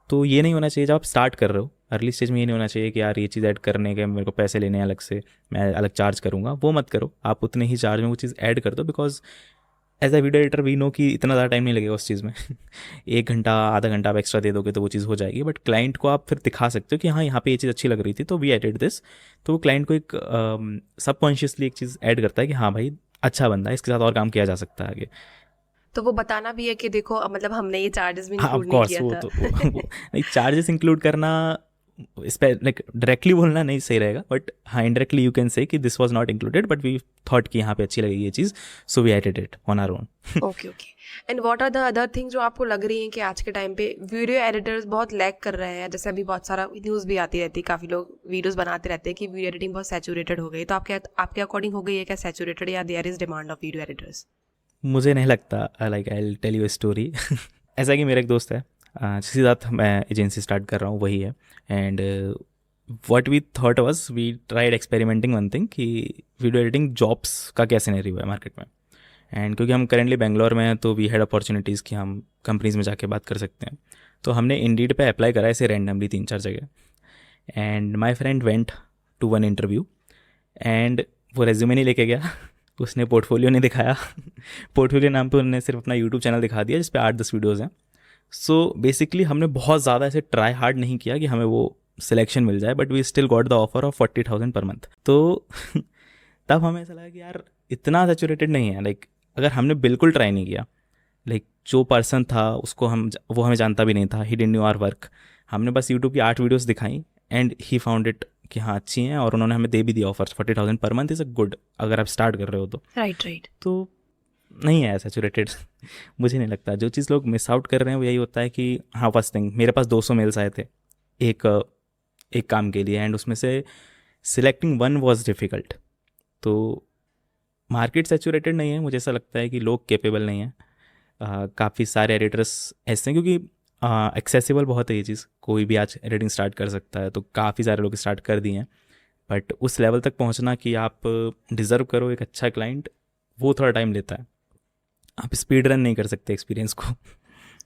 तो ये नहीं होना चाहिए। जब आप स्टार्ट कर रहे हो अर्ली स्टेज में, ये नहीं होना चाहिए कि यार ये चीज़ ऐड करने के मेरे को पैसे लेने हैं अलग से, मैं अलग चार्ज करूँगा, वो मत करो। आप उतने ही चार्ज में वो चीज़ ऐड कर दो, because as a video editor we know कि इतना ज़्यादा टाइम नहीं लगेगा उस चीज़ में 1 घंटा आधा घंटा आप एक्स्ट्रा दे दोगे तो वो चीज़ हो जाएगी। बट क्लाइंट को आप फिर दिखा सकते हो कि हाँ यहाँ पे ये चीज़ अच्छी लग रही थी तो वी एडिड दिस, तो वो क्लाइंट को एक सबकॉन्शियसली एक चीज़ ऐड करता है कि हाँ भाई अच्छा बंदा है, इसके साथ और काम किया जा सकता है आगे। तो वो बताना भी है कि देखो मतलब हमने ये चार्जेस भी हाँ ऑफ इंक्लूड नहीं कोर्स, किया वो था। तो नहीं, चार्जेस इंक्लूड करना इस पे लाइक डायरेक्टली बोलना नहीं सही रहेगा, बट हाँ इनडायरेक्टली यू कैन से कि this was not included but we thought कि यहाँ पे अच्छी लगेगी ये चीज़, so we added it on our own. Okay okay. And what are the other thing जो आपको लग रही है कि आज के टाइम पे वीडियो एडिटर्स बहुत लैग कर रहे हैं? जैसे अभी बहुत सारा न्यूज़ भी आती रहती है, काफ़ी लोग वीडियोस बनाते रहते हैं कि वीडियो एडिटिंग बहुत सैचुरेटेड हो गई, तो आपके अकॉर्डिंग हो गई है क्या सैचुरेटेड, या there is demand of video editors? मुझे नहीं लगता, like I will tell you a story ऐसा कि मेरा एक दोस्त है जिसके साथ मैं एजेंसी स्टार्ट कर रहा हूँ, वही है, and what we thought was we tried experimenting one thing कि वीडियो एडिटिंग जॉब्स का क्या सिनेरियो है मार्केट में। एंड क्योंकि हम करेंटली बेंगलोर में हैं तो वी हैड अपॉर्चुनिटीज़ कि हम कंपनीज़ में जाके बात कर सकते हैं, तो हमने इंडीड पे अप्लाई करा ऐसे रैंडमली 3-4 जगह, and my friend went to one interview and वो रेज्यूमे नहीं लेके गया उसने पोर्टफोलियो नहीं दिखाया पोर्टफोलियो नाम पे उन्होंने सिर्फ अपना यूट्यूब चैनल दिखा दिया जिस पे 8-10 वीडियोज़ हैं। सो बेसिकली हमने बहुत ज़्यादा ऐसे ट्राई हार्ड नहीं किया कि हमें वो सिलेक्शन मिल जाए, but we still got the offer of 40,000 per month. तो तब हमें ऐसा लगा कि यार इतना सैचुरेटेड नहीं है, लाइक अगर हमने बिल्कुल ट्राई नहीं किया, लाइक जो पर्सन था उसको वो हमें जानता भी नहीं था, he didn't know our work, हमने बस यूट्यूब की 8 वीडियोस दिखाई एंड ही फाउंड इट कि हाँ अच्छी हैं, और उन्होंने हमें दे भी दिया offer. 40,000 per month is a good अगर आप स्टार्ट कर रहे हो तो। राइट। तो नहीं है सैचुरेटेड मुझे नहीं लगता। जो चीज़ लोग मिस आउट कर रहे हैं वो यही होता है कि हाँ फर्स्ट थिंग, मेरे पास 200 मेल्स आए थे एक काम के लिए, एंड उसमें से सिलेक्टिंग वन वॉज डिफ़िकल्ट। तो मार्केट सैचुरेटेड नहीं है, मुझे ऐसा लगता है कि लोग कैपेबल नहीं हैं। काफ़ी सारे एडिटर्स ऐसे हैं क्योंकि एक्सेसिबल बहुत है ये चीज़, कोई भी आज एडिटिंग स्टार्ट कर सकता है, तो काफ़ी सारे लोग स्टार्ट कर दिए हैं, बट उस लेवल तक पहुंचना कि आप डिज़र्व करो एक अच्छा क्लाइंट, वो थोड़ा टाइम लेता है। आप स्पीड रन नहीं कर सकते एक्सपीरियंस को।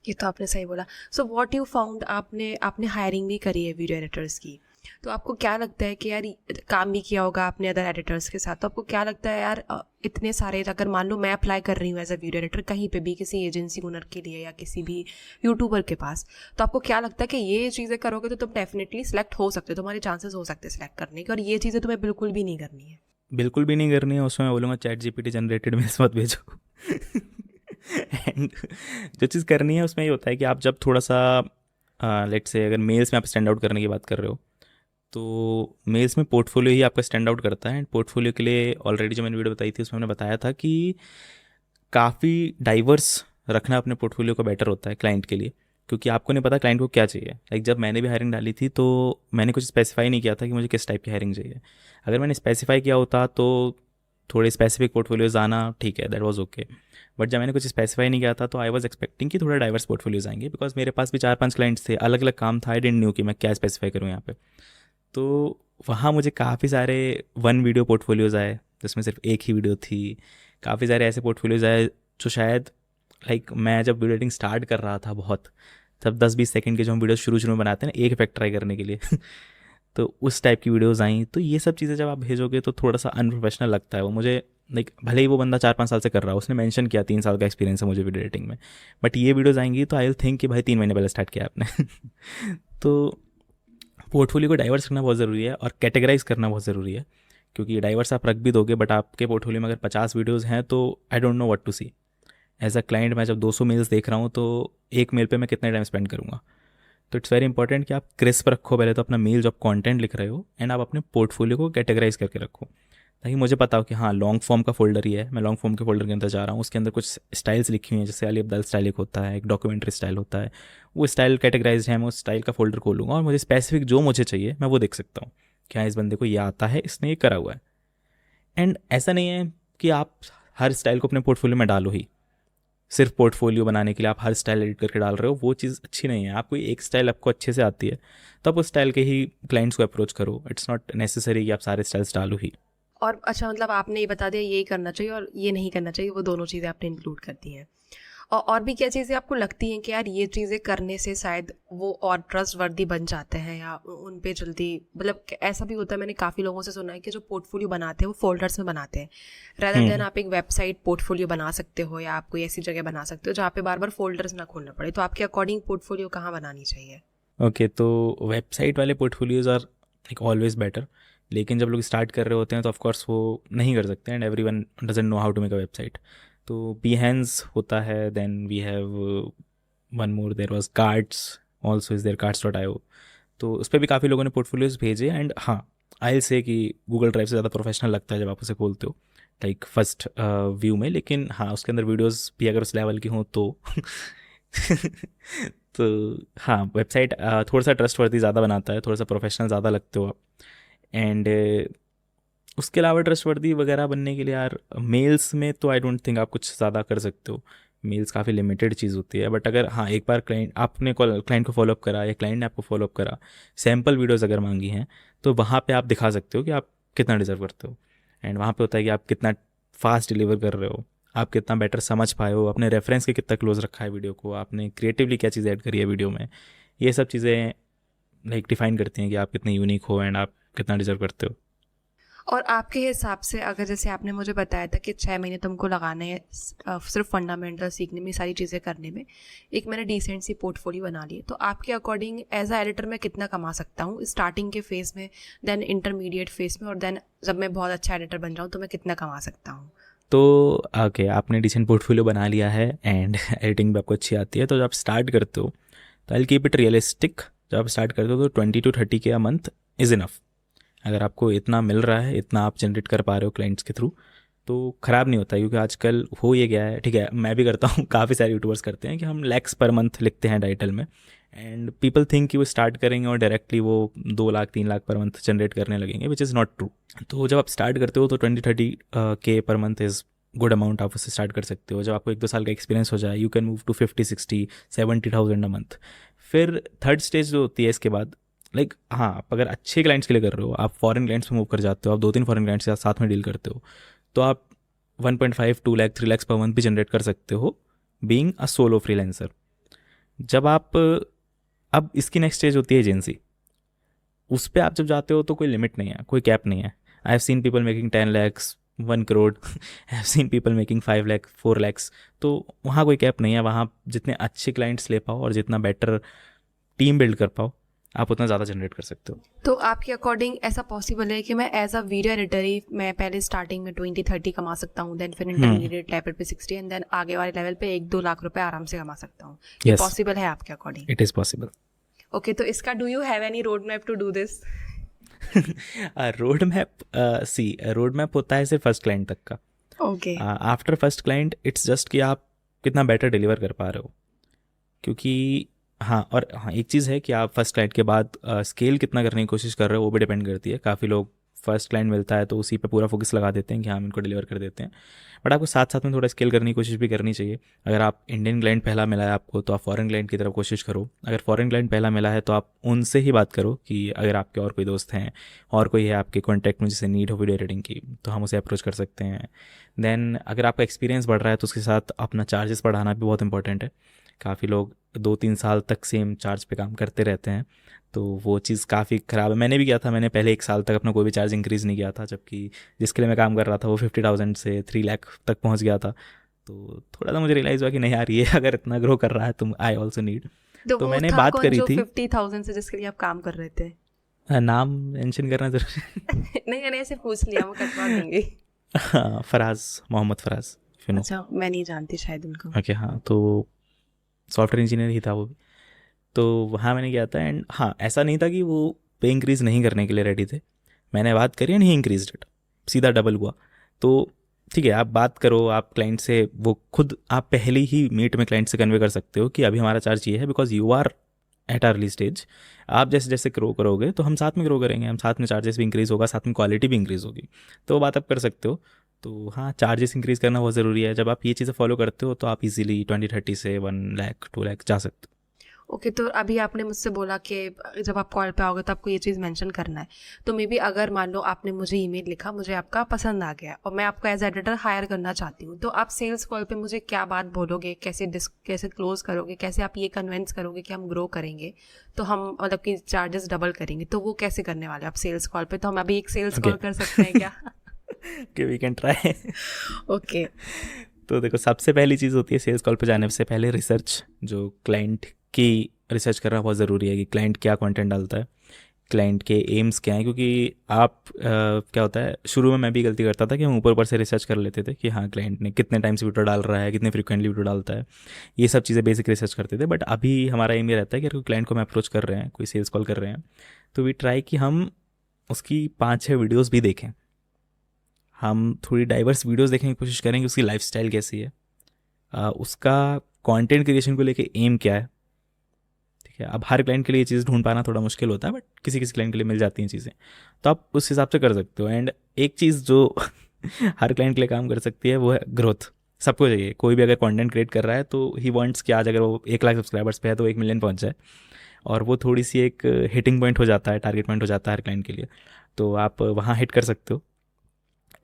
ये तो आपने सही बोला। सो व्हाट यू फाउंड, आपने हायरिंग भी करी है वीडियो एडिटर्स की, तो आपको क्या लगता है कि यार काम भी किया होगा आपने अदर एडिटर्स के साथ, तो आपको क्या लगता है यार इतने सारे, अगर मान लो मैं अप्लाई कर रही हूँ एज अ वीडियो एडिटर कहीं पे भी, किसी एजेंसी ओनर के लिए या किसी भी यूट्यूबर के पास, तो आपको क्या लगता है कि ये चीज़ें करोगे तो तुम डेफिनेटली सिलेक्ट हो सकते हो, तुम्हारे चांसेस हो सकते हैं सिलेक्ट करने के, और ये चीज़ें तुम्हें बिल्कुल भी नहीं करनी है? बिल्कुल भी नहीं करनी है, उसमें मैं बोलूँगा ChatGPT जनरेटेड मेल्स मत भेजो एंड जो चीज़ करनी है उसमें ये होता है कि आप जब थोड़ा सा लेट्स से अगर मेल्स में आप स्टैंड आउट करने की बात कर रहे हो, तो मेल्स में पोर्टफोलियो ही आपका स्टैंड आउट करता है। एंड पोर्टफोलियो के लिए ऑलरेडी जो मैंने वीडियो बताई थी उसमें मैंने बताया था कि काफ़ी डाइवर्स रखना अपने पोर्टफोलियो का बेटर होता है क्लाइंट के लिए, क्योंकि आपको नहीं पता क्लाइंट को क्या चाहिए। लाइक जब मैंने भी हायरिंग डाली थी तो मैंने कुछ स्पेसिफाई नहीं किया था कि मुझे किस टाइप की हायरिंग चाहिए। अगर मैंने स्पेसिफाई किया होता तो थोड़े स्पेसिफिक पोर्टफोलियोज आना ठीक है, दैट वाज ओके, बट जब मैंने कुछ स्पेसिफाई नहीं किया था तो आई वाज एक्सपेक्टिंग कि थोड़ा डाइवर्स पोर्टफोलियोज आएंगे, बिकॉज मेरे पास भी 4-5 क्लाइंट्स थे, अलग अलग काम था, आई डिडंट न्यू कि मैं क्या स्पेसिफाई करूँ यहाँ पे। तो वहाँ मुझे काफ़ी सारे 1 वीडियो पोर्टफोलियोज आए तो इसमें सिर्फ एक ही वीडियो थी। काफ़ी सारे ऐसे पोर्टफोलियोज आए जो शायद मैं जब वीडियो एडिटिंग स्टार्ट कर रहा था बहुत, तब 10-20 सेकंड के जो हम वीडियो शुरू में बनाते हैं ना, एक इफेक्ट ट्राई करने के लिए तो उस टाइप की वीडियोस आई। तो ये सब चीज़ें जब आप भेजोगे तो थोड़ा सा अनप्रोफेशनल लगता है वो मुझे। भले ही वो बंदा 4-5 साल से कर रहा है, उसने मेंशन किया 3 साल का एक्सपीरियंस है मुझे वीडियो एडिटिंग में, बट ये वीडियोस आएंगी तो आई विल थिंक कि भाई 3 महीने पहले स्टार्ट किया आपने तो पोर्टफोलियो को डाइवर्स करना बहुत ज़रूरी है और कैटेगराइज करना बहुत ज़रूरी है, क्योंकि डाइवर्स आप रख भी दोगे बट आपके पोर्टफोलियो में अगर 50 वीडियोज़ हैं तो I don't know what to see. As a client मैं जब 200 मेल्स देख रहा हूँ तो एक मेल पे मैं कितना टाइम स्पेंड करूँगा। तो इट्स वेरी इंपॉर्टेंट कि आप क्रिस्प रखो पहले तो अपना मेल जो आप कंटेंट लिख रहे हो, एंड आप अपने पोर्टफोलियो को कैटेगराइज करके रखो, ताकि मुझे पता हो कि हाँ लॉन्ग फॉर्म का फोल्डर ही है, मैं लॉन्ग फॉर्म के फोल्डर के अंदर जा रहा हूँ, उसके अंदर कुछ स्टाइल्स लिखी हुई हैं, जैसे अली अब्दाल स्टाइल एक होता है, एक डॉक्यूमेंट्री स्टाइल होता है, वो स्टाइल कैटेगराइज है, मैं उस स्टाइल का फोल्डर खोलूँगा और मुझे स्पेसिफिक जो मुझे चाहिए मैं वो देख सकता हूँ कि हाँ इस बंदे को ये आता है, इसने ये करा हुआ है। एंड ऐसा नहीं है कि आप हर स्टाइल को अपने पोर्टफोलियो में डालो ही, सिर्फ पोर्टफोलियो बनाने के लिए आप हर स्टाइल एडिट करके डाल रहे हो, वो चीज़ अच्छी नहीं है। आप कोई एक स्टाइल आपको अच्छे से आती है तो आप उस स्टाइल के ही क्लाइंट्स को अप्रोच करो, इट्स नॉट नेसेसरी कि आप सारे स्टाइल्स डालो ही। और अच्छा, मतलब आपने ये बता दिया यही करना चाहिए और ये नहीं करना चाहिए, वो दोनों चीज़ें आपने इंक्लूड कर दी हैं। और भी क्या चीज़ें आपको लगती हैं कि यार ये चीज़ें करने से शायद वो और ट्रस्टवर्दी बन जाते हैं या उन पे जल्दी, मतलब ऐसा भी होता है, मैंने काफ़ी लोगों से सुना है कि जो पोर्टफोलियो बनाते हैं वो फोल्डर्स में बनाते हैं, rather देन आप एक वेबसाइट पोर्टफोलियो बना सकते हो या आप कोई ऐसी जगह बना सकते हो जहाँ पे बार बार फोल्डर्स ना खोलना पड़े। तो आपके अकॉर्डिंग पोर्टफोलियो कहाँ बनानी चाहिए? ओके, तो वेबसाइट वाले पोर्टफोलियोज आर ऑलवेज बेटर, लेकिन जब लोग स्टार्ट कर रहे होते हैं तो ऑफकोर्स वो नहीं कर सकते, and everyone doesn't know how to make a website. तो Behance होता है, then we have one more, there was cards also, is there cards. तो उस पर भी काफ़ी लोगों ने पोर्टफोलियोज भेजे, एंड हाँ आई से कि गूगल ड्राइव से ज़्यादा प्रोफेशनल लगता है जब आप उसे खोलते हो फर्स्ट व्यू में, लेकिन हाँ उसके अंदर वीडियोस भी अगर उस लेवल की हों तो तो हाँ वेबसाइट थोड़ा सा ट्रस्टवर्दी ज़्यादा बनाता है, थोड़ा सा प्रोफेशनल ज़्यादा लगते हो आप। एंड उसके अलावा ट्रस्टवर्दी वगैरह बनने के लिए यार मेल्स में तो आई डोंट थिंक आप कुछ ज़्यादा कर सकते हो, मेल्स काफ़ी लिमिटेड चीज़ होती है। बट अगर हाँ एक बार क्लाइंट को फॉलोअप करा या क्लाइंट ने आपको फॉलोअप करा, सैम्पल वीडियोज़ अगर मांगी हैं तो वहाँ पे आप दिखा सकते हो कि आप कितना डिज़र्व करते हो, एंड वहाँ पे होता है कि आप कितना फास्ट डिलीवर कर रहे हो, आप कितना बेटर समझ पाए हो, अपने रेफरेंस के कितना क्लोज रखा है वीडियो को, आपने क्रिएटिवली क्या चीज़ ऐड करी है वीडियो में। ये सब चीज़ें डिफाइन करती हैं कि आप कितने यूनिक हो एंड आप कितना डिज़र्व करते हो। और आपके हिसाब से, अगर जैसे आपने मुझे बताया था कि 6 महीने तुमको लगाने हैं सिर्फ फंडामेंटल सीखने में, सारी चीज़ें करने में, एक मैंने डिसेंट सी पोर्टफोलियो बना ली है, तो आपके अकॉर्डिंग एज अ एडिटर मैं कितना कमा सकता हूँ स्टार्टिंग के फेज़ में, देन इंटरमीडिएट फेज़ में, और देन जब मैं बहुत अच्छा एडिटर बन जाऊँ तो मैं कितना कमा सकता हूँ? तो ओके, आपने डिसेंट पोर्टफोलियो बना लिया है एंड एडिटिंग भी आपको अच्छी आती है, तो जब आप स्टार्ट करते हो तो आई कीप इट रियलिस्टिक। जब आप स्टार्ट करते हो तो 20 to 30 a month is enough. अगर आपको इतना मिल रहा है, इतना आप जनरेट कर पा रहे हो क्लाइंट्स के थ्रू, तो ख़राब नहीं होता, क्योंकि आजकल हो ये गया है, ठीक है मैं भी करता हूँ, काफ़ी सारे यूट्यूबर्स करते हैं कि हम लैक्स पर मंथ लिखते हैं टाइटल में, एंड पीपल थिंक कि वो स्टार्ट करेंगे और डायरेक्टली वो 2 lakh 3 lakh per month generate करने लगेंगे, विच इज़ नॉट ट्रू। तो जब आप स्टार्ट करते हो तो 20-30 के per month is good amount, आप उससे स्टार्ट कर सकते हो। जब आपको 1-2 साल का एक्सपीरियंस हो जाए, you can move to 50-60-70,000 a month. फिर थर्ड स्टेज जो होती है इसके बाद, हाँ आप अगर अच्छे क्लाइंट्स के लिए कर रहे हो, आप फॉरेन क्लाइंट्स में मूव कर जाते हो, आप 2-3 फॉरेन क्लाइंट्स के साथ में डील करते हो, तो आप 1.5-2 लाख 3 लाख पर मंथ भी जनरेट कर सकते हो बीइंग अ सोलो फ्रीलांसर। जब आप अब इसकी नेक्स्ट स्टेज होती है एजेंसी, उस पर आप जब जाते हो तो कोई लिमिट नहीं है, कोई कैप नहीं है। I have seen people making 10 lakhs 1 crore, I have seen people making 5 lakh 4 lakhs। तो वहाँ कोई कैप नहीं है, वहाँ जितने अच्छे क्लाइंट्स ले पाओ और जितना बेटर टीम बिल्ड कर पाओ, आप उतना ज़्यादा जनरेट कर सकते हो। तो आपके अकॉर्डिंग ऐसा पॉसिबल है कि मैं एज अ वीडियो एडिटर ही मैं पहले स्टार्टिंग में 20-30 कमा सकता हूँ, देन फिर इंटरमीडिएट लेवल पे 60, एंड देन आगे वाले लेवल पे 1-2 लाख रुपए आराम से कमा सकता हूँ? ये Yes. पॉसिबल है आपके according? It is possible. Okay, तो इसका do you have any road map to do this? Road map होता है सिर्फ फर्स्ट क्लाइंट तक का। Okay, after first client it's just कि आप कितना बेटर डिलीवर कर पा रहे हो, क्योंकि एक चीज़ है कि आप फर्स्ट क्लाइंट के बाद स्केल कितना करने की कोशिश कर रहे हो, वो भी डिपेंड करती है। काफ़ी लोग फर्स्ट क्लाइंट मिलता है तो उसी पे पूरा फोकस लगा देते हैं कि हाँ हम इनको डिलीवर कर देते हैं, बट आपको साथ साथ में थोड़ा स्केल करने की कोशिश भी करनी चाहिए। अगर आप इंडियन क्लाइंट पहला मिला है आपको तो आप फॉरेन क्लाइंट की तरफ कोशिश करो। अगर फॉरेन क्लाइंट पहला मिला है तो आप उनसे ही बात करो कि अगर आपके और कोई दोस्त हैं और कोई है आपके कॉन्टैक्ट में जिसे नीड हो वीडियो एडिटिंग की तो हम उसे अप्रोच कर सकते हैं। देन अगर आपका एक्सपीरियंस बढ़ रहा है तो उसके साथ अपना चार्जेस बढ़ाना भी बहुत इंपॉर्टेंट है। काफ़ी लोग 2-3 साल तक सेम चार्ज पे काम करते रहते हैं, तो वो चीज़ काफ़ी ख़राब है। मैंने भी किया था, मैंने पहले 1 साल तक अपना कोई भी चार्ज इंक्रीज़ नहीं किया था, जबकि जिसके लिए मैं काम कर रहा था वो 50,000 से 3 लाख तक पहुंच गया था। तो थोड़ा सा मुझे रियलाइज़ हुआ कि नहीं यार ये अगर इतना ग्रो कर रहा है तो आई ऑल्सो नीड। तो तो वो मैंने था बात कौन करी जो थी। 50,000 से जिसके लिए आप काम कर रहे थे? नाम मेंशन करना जरूरी नहीं, मैंने ऐसे पूछ लिया, वो कटवा देंगे। हाँ, फराज, मोहम्मद फराज, यू नो। अच्छा, मैं नहीं जानती शायद उनको। ओके, हाँ, तो सॉफ्टवेयर इंजीनियर ही था वो भी। तो वहाँ मैंने किया था, एंड हाँ ऐसा नहीं था कि वो पे इंक्रीज़ नहीं करने के लिए रेडी थे। मैंने बात करी एंड ही इंक्रीज इट, सीधा डबल हुआ। तो ठीक है, आप बात करो, आप क्लाइंट से, वो खुद आप पहले ही मीट में क्लाइंट से कन्वे कर सकते हो कि अभी हमारा चार्ज ये है because you are at early stage. आप जैसे जैसे ग्रो करोगे तो हम साथ में ग्रो करेंगे, हम साथ में चार्जेस भी इंक्रीज़ होगा, साथ में क्वालिटी भी इंक्रीज़ होगी, तो वो बात आप कर सकते हो। तो हाँ, चार्जेस इंक्रीज़ करना बहुत ज़रूरी है। जब आप ये चीज़ें फॉलो करते हो तो आप इजीली 20-30 से 1 लाख 2 लाख जा सकते हो। ओके, तो अभी आपने मुझसे बोला कि जब आप कॉल पे आओगे तो आपको ये चीज़ मेंशन करना है। तो मे बी अगर मान लो आपने मुझे ईमेल लिखा, मुझे आपका पसंद आ गया और मैं आपको एज एडिटर हायर करना चाहती हूँ, तो आप सेल्स कॉल पे मुझे क्या बात बोलोगे, कैसे क्लोज करोगे, कैसे आप ये कन्विंस करोगे कि हम ग्रो करेंगे, तो हम मतलब कि चार्जेस डबल करेंगे, तो वो कैसे करने वाले आप सेल्स कॉल पे? तो हम अभी एक सेल्स कॉल कर सकते हैं क्या? कि वी कैन ट्राई। ओके। तो देखो, सबसे पहली चीज़ होती है सेल्स कॉल पे जाने से पहले रिसर्च। जो क्लाइंट की रिसर्च करना बहुत ज़रूरी है कि क्लाइंट क्या कंटेंट डालता है, क्लाइंट के एम्स क्या हैं। क्योंकि आप क्या होता है, शुरू में मैं भी गलती करता था कि हम ऊपर ऊपर से रिसर्च कर लेते थे कि हाँ क्लाइंट ने कितने टाइम से वीडियो डाल रहा है, कितने फ्रिक्वेंटली वीडियो डालता है, ये सब चीज़ें बेसिक रिसर्च करते थे। बट अभी हमारा एम ये रहता है कि अगर कोई क्लाइंट को हम अप्रोच कर रहे हैं, कोई सेल्स कॉल कर रहे हैं, तो वी ट्राई कि हम उसकी 5-6 वीडियोज़ भी देखें। हम थोड़ी डाइवर्स वीडियोज़ देखने की कोशिश करेंगे, उसकी लाइफस्टाइल कैसी है, उसका कंटेंट क्रिएशन को लेके एम क्या है। ठीक है, अब हर क्लाइंट के लिए ये चीज़ ढूंढ पाना थोड़ा मुश्किल होता है, बट किसी किसी क्लाइंट के लिए मिल जाती हैं चीज़ें, तो आप उस हिसाब से कर सकते हो। एंड एक चीज़ जो हर क्लाइंट के लिए काम कर सकती है वो है ग्रोथ। सबको चाहिए, कोई भी अगर कंटेंट क्रिएट कर रहा है तो ही वांट्स कि आज अगर वो 1 लाख सब्सक्राइबर्स पे है तो 1 मिलियन पहुंच जाए, और वो थोड़ी सी एक हिटिंग पॉइंट हो जाता है, टारगेट पॉइंट हो जाता है हर क्लाइंट के लिए। तो आप वहाँ हिट कर सकते हो।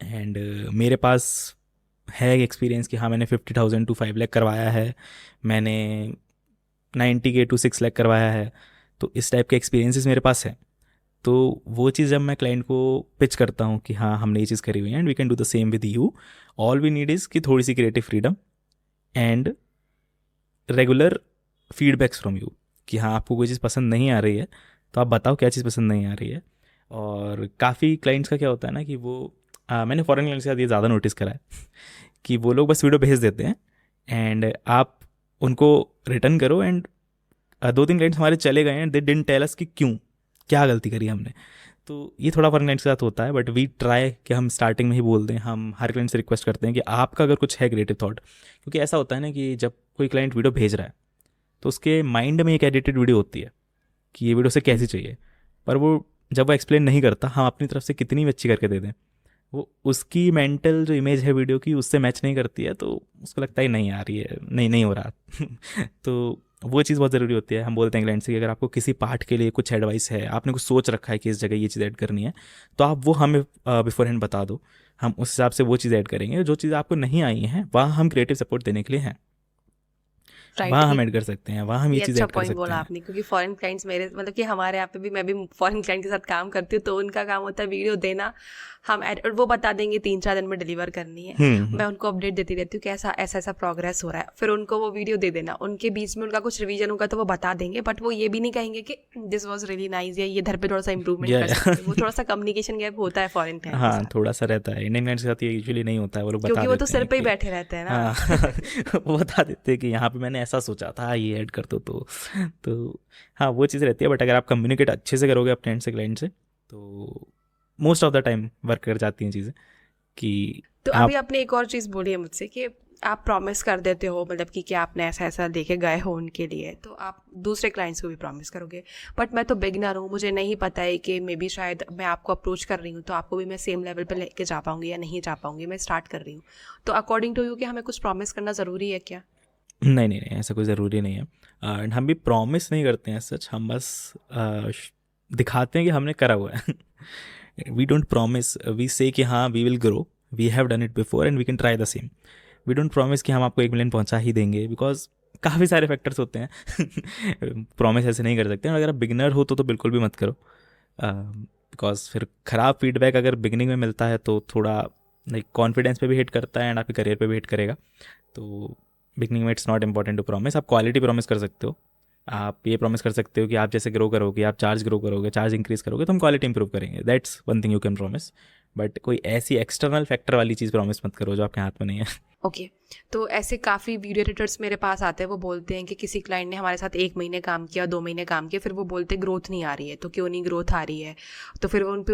एंड मेरे पास है एक्सपीरियंस कि हाँ मैंने 50,000 to 5 लाख करवाया है, मैंने 90K to 6 लाख करवाया है, तो इस टाइप के एक्सपीरियंसेस मेरे पास है। तो वो चीज़ जब मैं क्लाइंट को पिच करता हूँ कि हाँ हमने ये चीज़ करी हुई है and we can do the same with you, all we need is कि थोड़ी सी creative freedom and regular feedbacks from you, कि हाँ आपको कोई चीज़ पसंद नहीं आ रही है तो आप बताओ क्या चीज़ पसंद नहीं आ रही है। और काफ़ी क्लाइंट्स का क्या होता है ना कि वो मैंने फॉरेन क्लाइंट्स के साथ ये ज़्यादा नोटिस करा है कि वो लोग बस वीडियो भेज देते हैं एंड आप उनको रिटर्न करो, एंड 2-3 क्लाइंट्स हमारे चले गए हैं, दे डिडंट टेल अस कि क्यों, क्या गलती करी हमने। तो ये थोड़ा फॉरेन क्लाइंट्स के साथ होता है, बट वी ट्राई कि हम स्टार्टिंग में ही बोल दें। हम हर क्लाइंट से रिक्वेस्ट करते हैं कि आपका अगर कुछ है क्रिएटिव थॉट, क्योंकि ऐसा होता है ना कि जब कोई क्लाइंट वीडियो भेज रहा है तो उसके माइंड में एक एडिटेड वीडियो होती है कि ये वीडियो उसे कैसी चाहिए, पर वो जब वो एक्सप्लेन नहीं करता, हम अपनी तरफ से कितनी भी अच्छी करके दे दें, वो उसकी मेंटल जो इमेज है वीडियो की उससे मैच नहीं करती है, तो उसको लगता है नहीं आ रही है, नहीं हो रहा। तो वो चीज़ बहुत ज़रूरी होती है। हम बोलते हैं क्लाइंट से कि अगर आपको किसी पार्ट के लिए कुछ एडवाइस है, आपने कुछ सोच रखा है कि इस जगह ये चीज़ ऐड करनी है, तो आप वो हमें बिफोर हैंड बता दो, हम उस हिसाब से वो चीज़ ऐड करेंगे। जो चीज़ आपको नहीं आई हैं वहाँ हम क्रिएटिव सपोर्ट देने के लिए हैं, वहाँ हम ऐड कर सकते हैं, वहाँ हम ये चीज़ अच्छा ऐड कर पॉइंट सकते बोला हैं। आपने, क्योंकि फॉरेन क्लाइंट्स मेरे मतलब कि हमारे यहाँ पे भी, मैं भी फॉरेन क्लाइंट के साथ काम करती हूँ, तो उनका काम होता है वीडियो देना, हम और वो बता देंगे 3-4 दिन में डिलीवर करनी है। मैं उनको अपडेट देती रहती हूँ कि ऐसा ऐसा प्रोग्रेस हो रहा है, फिर उनको वो वीडियो दे देना। उनके बीच में उनका कुछ रिवीजन होगा तो वो बता देंगे, बट वो ये भी नहीं कहेंगे कि दिस वाज रियली नाइस या ये इधर पे थोड़ा सा इंप्रूवमेंट कर सकते हैं। वो थोड़ा सा कम्युनिकेशन गैप होता है फॉरेन क्लाइंट के हाँ, साथ, थोड़ा सा रहता है। इंडियन क्लाइंट्स के साथ ये यूजुअली नहीं होता है, वो लोग बता क्योंकि वो तो देते सिर हैं पे ही कि बैठे रहते हैं ना। हाँ वो बता देते हैं कि यहाँ पे मैंने ऐसा सोचा था, ये ऐड कर दो। तो हाँ वो चीज़ रहती है, बट अगर आप कम्युनिकेट अच्छे से करोगे अपने एंड से क्लाइंट से, तो most of the time work कर जाती हैं चीज़ें कि तो आप। अभी आपने एक और चीज़ बोली है मुझसे कि आप प्रॉमिस कर देते हो मतलब कि आपने ऐसा ऐसा देखे गए हो उनके लिए, तो आप दूसरे क्लाइंट्स को भी प्रॉमिस करोगे। बट मैं तो बिगनर हूँ, मुझे नहीं पता है कि मे बी शायद मैं आपको अप्रोच कर रही हूँ तो आपको भी मैं सेम लेवल पर लेके जा पाऊँगी या नहीं जा पाऊँगी, मैं स्टार्ट कर रही हूँ। तो अकॉर्डिंग टू यू कि हमें कुछ प्रॉमिस करना ज़रूरी है क्या? नहीं नहीं नहीं, ऐसा कोई ज़रूरी नहीं है। एंड हम भी प्रॉमिस नहीं करते हैं सच, हम बस दिखाते हैं कि हमने करा हुआ है। We don't promise, we say कि हाँ we will grow, we have done it before and we can try the same. We don't promise कि हम आपको 1 मिलियन पहुंचा ही देंगे, बिकॉज काफ़ी सारे फैक्टर्स होते हैं। प्रॉमिस ऐसे नहीं कर सकते, और अगर आप बिगनर हो तो बिल्कुल भी मत करो, बिकॉज फिर ख़राब फीडबैक अगर बिगनिंग में मिलता है तो थोड़ा लाइक कॉन्फिडेंस पे भी हिट करता है एंड आपके करियर पे भी हिट करेगा। तो बिगनिंग में it's not important to promise. आप क्वालिटी प्रॉमिस कर सकते हो, आप ये प्रॉमिस कर सकते हो कि आप जैसे ग्रो करोगे, आप चार्ज ग्रो करोगे, चार्ज इंक्रीज करोगे तो हम क्वालिटी इंप्रूव करेंगे। That's one thing you can promise. But कोई ऐसी एक्सटर्नल फैक्टर वाली चीज़ प्रॉमिस मत करो जो आपके हाथ में नहीं है। ओके तो ऐसे काफ़ी वीडियो एडिटर्स मेरे पास आते हैं, वो बोलते हैं कि किसी क्लाइंट ने हमारे साथ 1 महीने काम किया, 2 महीने काम किया, फिर वो बोलते ग्रोथ नहीं आ रही है, तो क्यों नहीं ग्रोथ आ रही है? तो फिर वो उन पे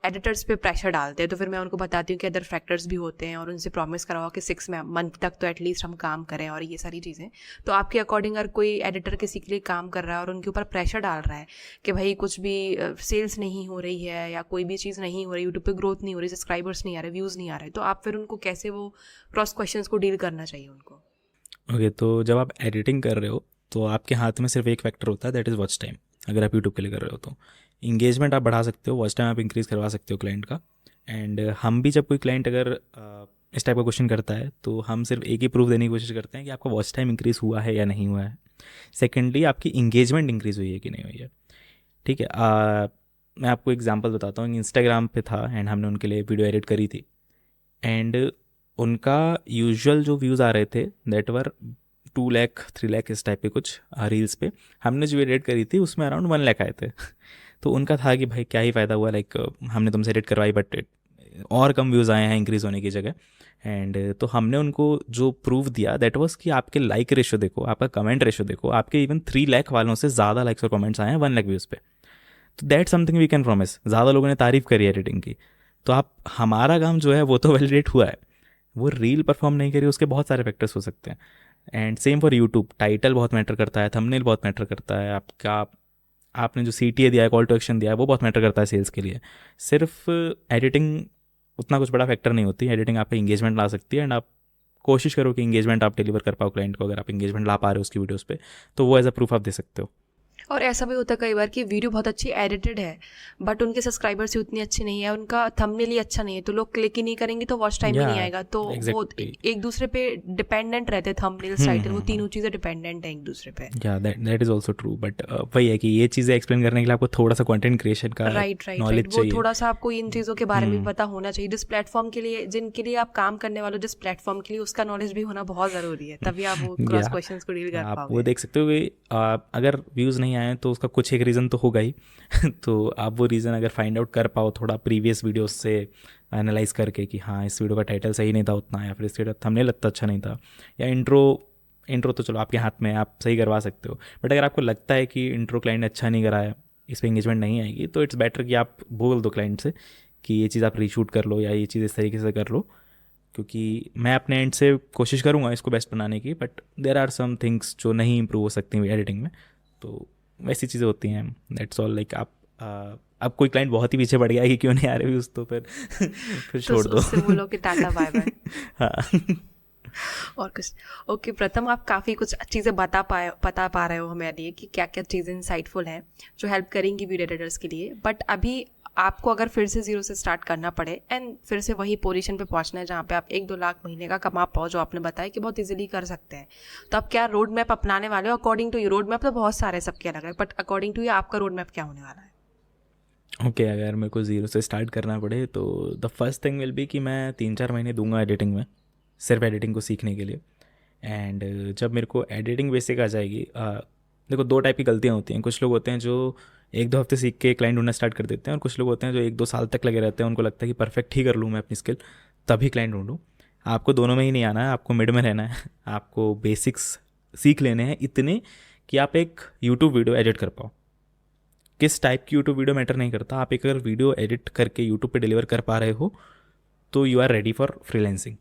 एडिटर्स पे प्रेशर डालते हैं। तो फिर मैं उनको बताती हूँ कि अदर फैक्टर्स भी होते हैं और उनसे प्रॉमिस कराओ कि 6 मंथ तक तो एटलीस्ट हम काम करें और ये सारी चीज़ें। तो आपके अकॉर्डिंग अगर कोई एडिटर किसी के लिए काम कर रहा है और उनके ऊपर प्रेशर डाल रहा है कि भाई कुछ भी सेल्स नहीं हो रही है या कोई भी चीज़ नहीं हो रही, यूट्यूब पे ग्रोथ नहीं हो रही, सब्सक्राइबर्स नहीं आ रहे, व्यूज़ नहीं आ रहे, तो आप फिर उनको कैसे वो क्रॉस क्वेश्चंस को डील करना चाहिए उनको? ओके, तो जब आप एडिटिंग कर रहे हो तो आपके हाथ में सिर्फ एक फैक्टर होता है, दैट इज़ वॉच टाइम। अगर आप यूट्यूब के लिए कर रहे हो तो इंगेजमेंट आप बढ़ा सकते हो, वॉच टाइम आप इंक्रीज़ करवा सकते हो क्लाइंट का। एंड हम भी जब कोई क्लाइंट अगर इस टाइप का क्वेश्चन करता है तो हम सिर्फ एक ही प्रूफ देने की कोशिश करते हैं कि आपका वॉच टाइम इंक्रीज़ हुआ है या नहीं हुआ है। सेकेंडली, आपकी इंगेजमेंट इंक्रीज़ हुई है कि नहीं हुई है। ठीक है, मैं आपको एग्जांपल बताता हूँ। इंस्टाग्राम पे था एंड हमने उनके लिए वीडियो एडिट करी थी, एंड उनका यूजुअल जो व्यूज़ आ रहे थे दैट वर 2 लाख 3 लाख इस टाइप के कुछ रील्स पे। हमने जो एडिट करी थी उसमें अराउंड 1 लाख आए थे। तो उनका था कि भाई क्या ही फ़ायदा हुआ, लाइक हमने तुमसे एडिट करवाई बट और कम व्यूज़ आए हैं इंक्रीज़ होने की जगह। एंड तो हमने उनको जो प्रूफ दिया दैट वाज कि आपके लाइक रेशो देखो, आपका कमेंट रेशो देखो, आपके इवन 3 लाख वालों से ज़्यादा लाइक्स और कमेंट्स आए हैं 1 लाख व्यूज़ पे। तो that something we can promise. ज़्यादा लोगों ने तारीफ़ करी एडिटिंग की, तो आप हमारा काम जो है वो तो वैलिडेट हुआ है। वो रील परफॉर्म नहीं करी, उसके बहुत सारे फैक्टर्स हो सकते हैं। And same for YouTube, title बहुत मैटर करता है, थंबनेल बहुत मैटर करता है, आपका आपने जो CTA दिया है, कॉल टू एक्शन दिया है, वो बहुत मैटर करता है सेल्स के लिए। सिर्फ एडिटिंग उतना कुछ बड़ा फैक्टर नहीं होती। एडिटिंग आप पे इंगेजमेंट ला सकती है, एंड आप कोशिश करो कि इंगेजमेंट आप डिलीवर कर पाओ क्लाइंट को। अगर आप इंगेजमेंट ला पा रहे हो उसकी वीडियोस पे तो वो एज अ प्रूफ आप दे सकते हो। और ऐसा भी होता है कई बार कि वीडियो बहुत अच्छी एडिटेड है बट उनके सब्सक्राइबर्स ही उतनी अच्छी नहीं है, उनका थंबनेल ही अच्छा नहीं है, तो लोग क्लिक ही नहीं करेंगे तो वॉच टाइम भी नहीं आएगा। तो वो एग्जैक्टली। एक दूसरे पे डिपेंडेंट रहते हैं, थंबनेल्स टाइटल, वो तीनों चीज़ें डिपेंडेंट हैं एक दूसरे पे। या that is also true, but वही है कि ये चीज़ें एक्सप्लेन करने के लिए आपको थोड़ा सा कंटेंट क्रिएशन का राइट राइट नॉलेज राइट, वो चाहिए। थोड़ा सा आपको इन चीज़ों के बारे में भी पता होना चाहिए। जिस प्लेटफॉर्म के लिए, जिनके लिए आप काम करने वाले हो, जिस प्लेटफॉर्म के लिए, उसका नॉलेज भी होना बहुत ज़रूरी है, तभी आप वो क्रॉस या क्वेश्चंस को डील कर आप वो पाओगे। देख सकते हो कि अगर व्यूज़ नहीं आए तो उसका कुछ एक रीज़न तो होगा ही। तो आप वो रीज़न अगर फाइंड आउट कर पाओ थोड़ा प्रीवियस वीडियोस से एनालाइज करके कि हाँ इस वीडियो का टाइटल सही नहीं था उतना, या फिर इस वीडियो थंबनेल इतना अच्छा नहीं था, या इंट्रो तो चलो आपके हाथ में है, आप सही करवा सकते हो। बट अगर आपको लगता है कि इंट्रो क्लाइंट ने अच्छा नहीं कराया, इस पर इंगेजमेंट नहीं आएगी, तो इट्स बेटर कि आप बोल दो क्लाइंट से कि ये चीज़ आप रीशूट कर लो या ये चीज़ इस तरीके से कर लो। क्योंकि मैं अपने एंड से कोशिश करूँगा इसको बेस्ट बनाने की, but there are some things जो नहीं इम्प्रूव हो सकती एडिटिंग में। तो वैसी चीज़ें होती हैं, दैट्स ऑल। लाइक आप अब कोई क्लाइंट बहुत ही पीछे पड़ गया है कि क्यों नहीं आ रहे व्यूज़, तो फिर फिर छोड़ तो दो। उससे बोलो कि टाटा बाय बाय। हाँ। और कुछ? ओके प्रथम, आप काफ़ी कुछ चीज़ें बता पा रहे हो हमारे लिए कि क्या क्या चीज़ें इंसाइटफुल हैं जो हेल्प करेंगी वीडियो एडिटर्स के लिए। बट अभी आपको अगर फिर से ज़ीरो से स्टार्ट करना पड़े एंड फिर से वही पोजीशन पे पहुंचना है जहाँ पे आप 1-2 लाख महीने का कमा पाओ, जो आपने बताया कि बहुत इजीली कर सकते हैं, तो आप क्या रोड मैप अपनाने वाले हो? According to you, road map तो बहुत सारे सबके अलग है, बट अकॉर्डिंग टू यू आपका रोड मैप क्या होने वाला है? ओके, अगर मेरे को ज़ीरो से स्टार्ट करना पड़े तो the first thing will be कि मैं 3-4 महीने दूंगा एडिटिंग में, सिर्फ एडिटिंग को सीखने के लिए। एंड जब मेरे को एडिटिंग बेसिक आ जाएगी, देखो 2 टाइप की गलतियाँ होती हैं। कुछ लोग होते हैं जो 1-2 हफ्ते सीख के क्लाइंट ढूंढना स्टार्ट कर देते हैं, और कुछ लोग होते हैं जो 1-2 साल तक लगे रहते हैं, उनको लगता है कि परफेक्ट ही कर लूँ मैं अपनी स्किल तभी क्लाइंट ढूंढूँ। आपको दोनों में ही नहीं आना है, आपको मिड में रहना है। आपको बेसिक्स सीख लेने हैं इतने कि आप एक यूट्यूब वीडियो एडिट कर पाओ। किस टाइप की यूट्यूब वीडियो मैटर नहीं करता, आप एक अगर वीडियो एडिट करके यूट्यूब पे डिलीवर कर पा रहे हो तो you are ready for freelancing.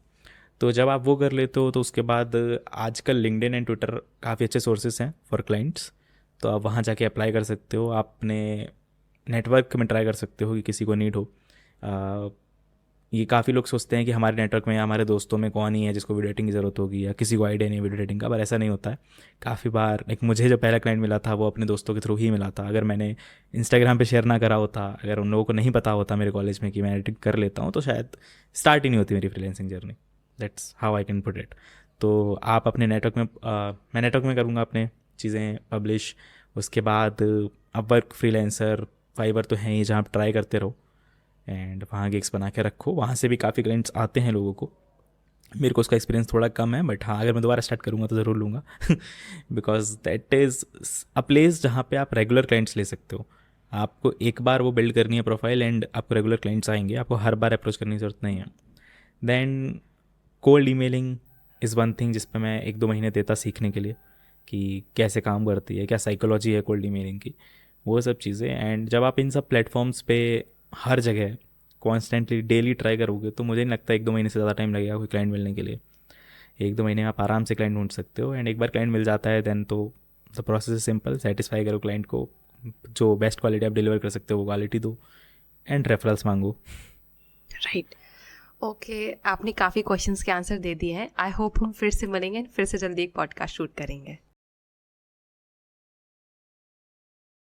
तो जब आप वो कर लेते हो तो उसके बाद आजकल लिंक्डइन एंड ट्विटर काफ़ी अच्छे सोर्सेज हैं फॉर क्लाइंट्स, तो आप वहाँ जाके अप्लाई कर सकते हो। आप अपने नेटवर्क में ट्राई कर सकते हो कि किसी को नीड हो। ये काफ़ी लोग सोचते हैं कि हमारे नेटवर्क में या हमारे दोस्तों में कौन ही है जिसको वीडियो एडिटिंग की ज़रूरत होगी या किसी को आइडिया नहीं है वीडियो एडिटिंग का, पर ऐसा नहीं होता है। काफ़ी बार एक मुझे जो पहला क्लाइंट मिला था वो अपने दोस्तों के थ्रू ही मिला था। अगर मैंने इंस्टाग्राम पे शेयर ना करा होता, अगर उन लोगों को नहीं पता होता मेरे कॉलेज में कि मैं एडिटिंग कर लेता हूँ, तो शायद स्टार्ट ही नहीं होती मेरी freelancing journey. That's how I can put it. तो आप अपने नेटवर्क में मैं नेटवर्क में करूँगा अपने चीज़ें पब्लिश। उसके बाद अपवर्क, फ्रीलांसर, फाइवर तो हैं ही जहाँ आप ट्राई करते रहो एंड वहाँ गिग्स बना के रखो। वहाँ से भी काफ़ी क्लाइंट्स आते हैं लोगों को। मेरे को उसका एक्सपीरियंस थोड़ा कम है, बट हाँ अगर मैं दोबारा स्टार्ट करूँगा तो ज़रूर लूँगा because that is a place जहाँ पे आप रेगुलर क्लाइंट्स ले सकते हो। आपको एक बार वो बिल्ड करनी है प्रोफाइल एंड आपको रेगुलर क्लाइंट्स आएंगे, आपको हर बार अप्रोच करने की ज़रूरत नहीं है। Then cold emailing is one thing जिस पर मैं 1-2 महीने देता सीखने के लिए कि कैसे काम करती है, क्या साइकोलॉजी है कोल्ड ईमेलिंग की, वो सब चीज़ें। एंड जब आप इन सब प्लेटफॉर्म्स पे हर जगह कॉन्स्टेंटली डेली ट्राई करोगे तो मुझे नहीं लगता 1-2 महीने से ज़्यादा टाइम लगेगा कोई क्लाइंट मिलने के लिए। 1-2 महीने में आप आराम से क्लाइंट ढूंढ सकते हो। एंड एक बार क्लाइंट मिल जाता है देन तो the process is simple. Satisfy करो क्लाइंट को, जो बेस्ट क्वालिटी आप डिलीवर कर सकते हो वो क्वालिटी दो एंड रेफरल्स मांगो। राइट। ओके, आपने काफ़ी क्वेश्चंस के आंसर दे दिए हैं। आई होप हम फिर से मिलेंगे, फिर से जल्दी एक पॉडकास्ट शूट करेंगे।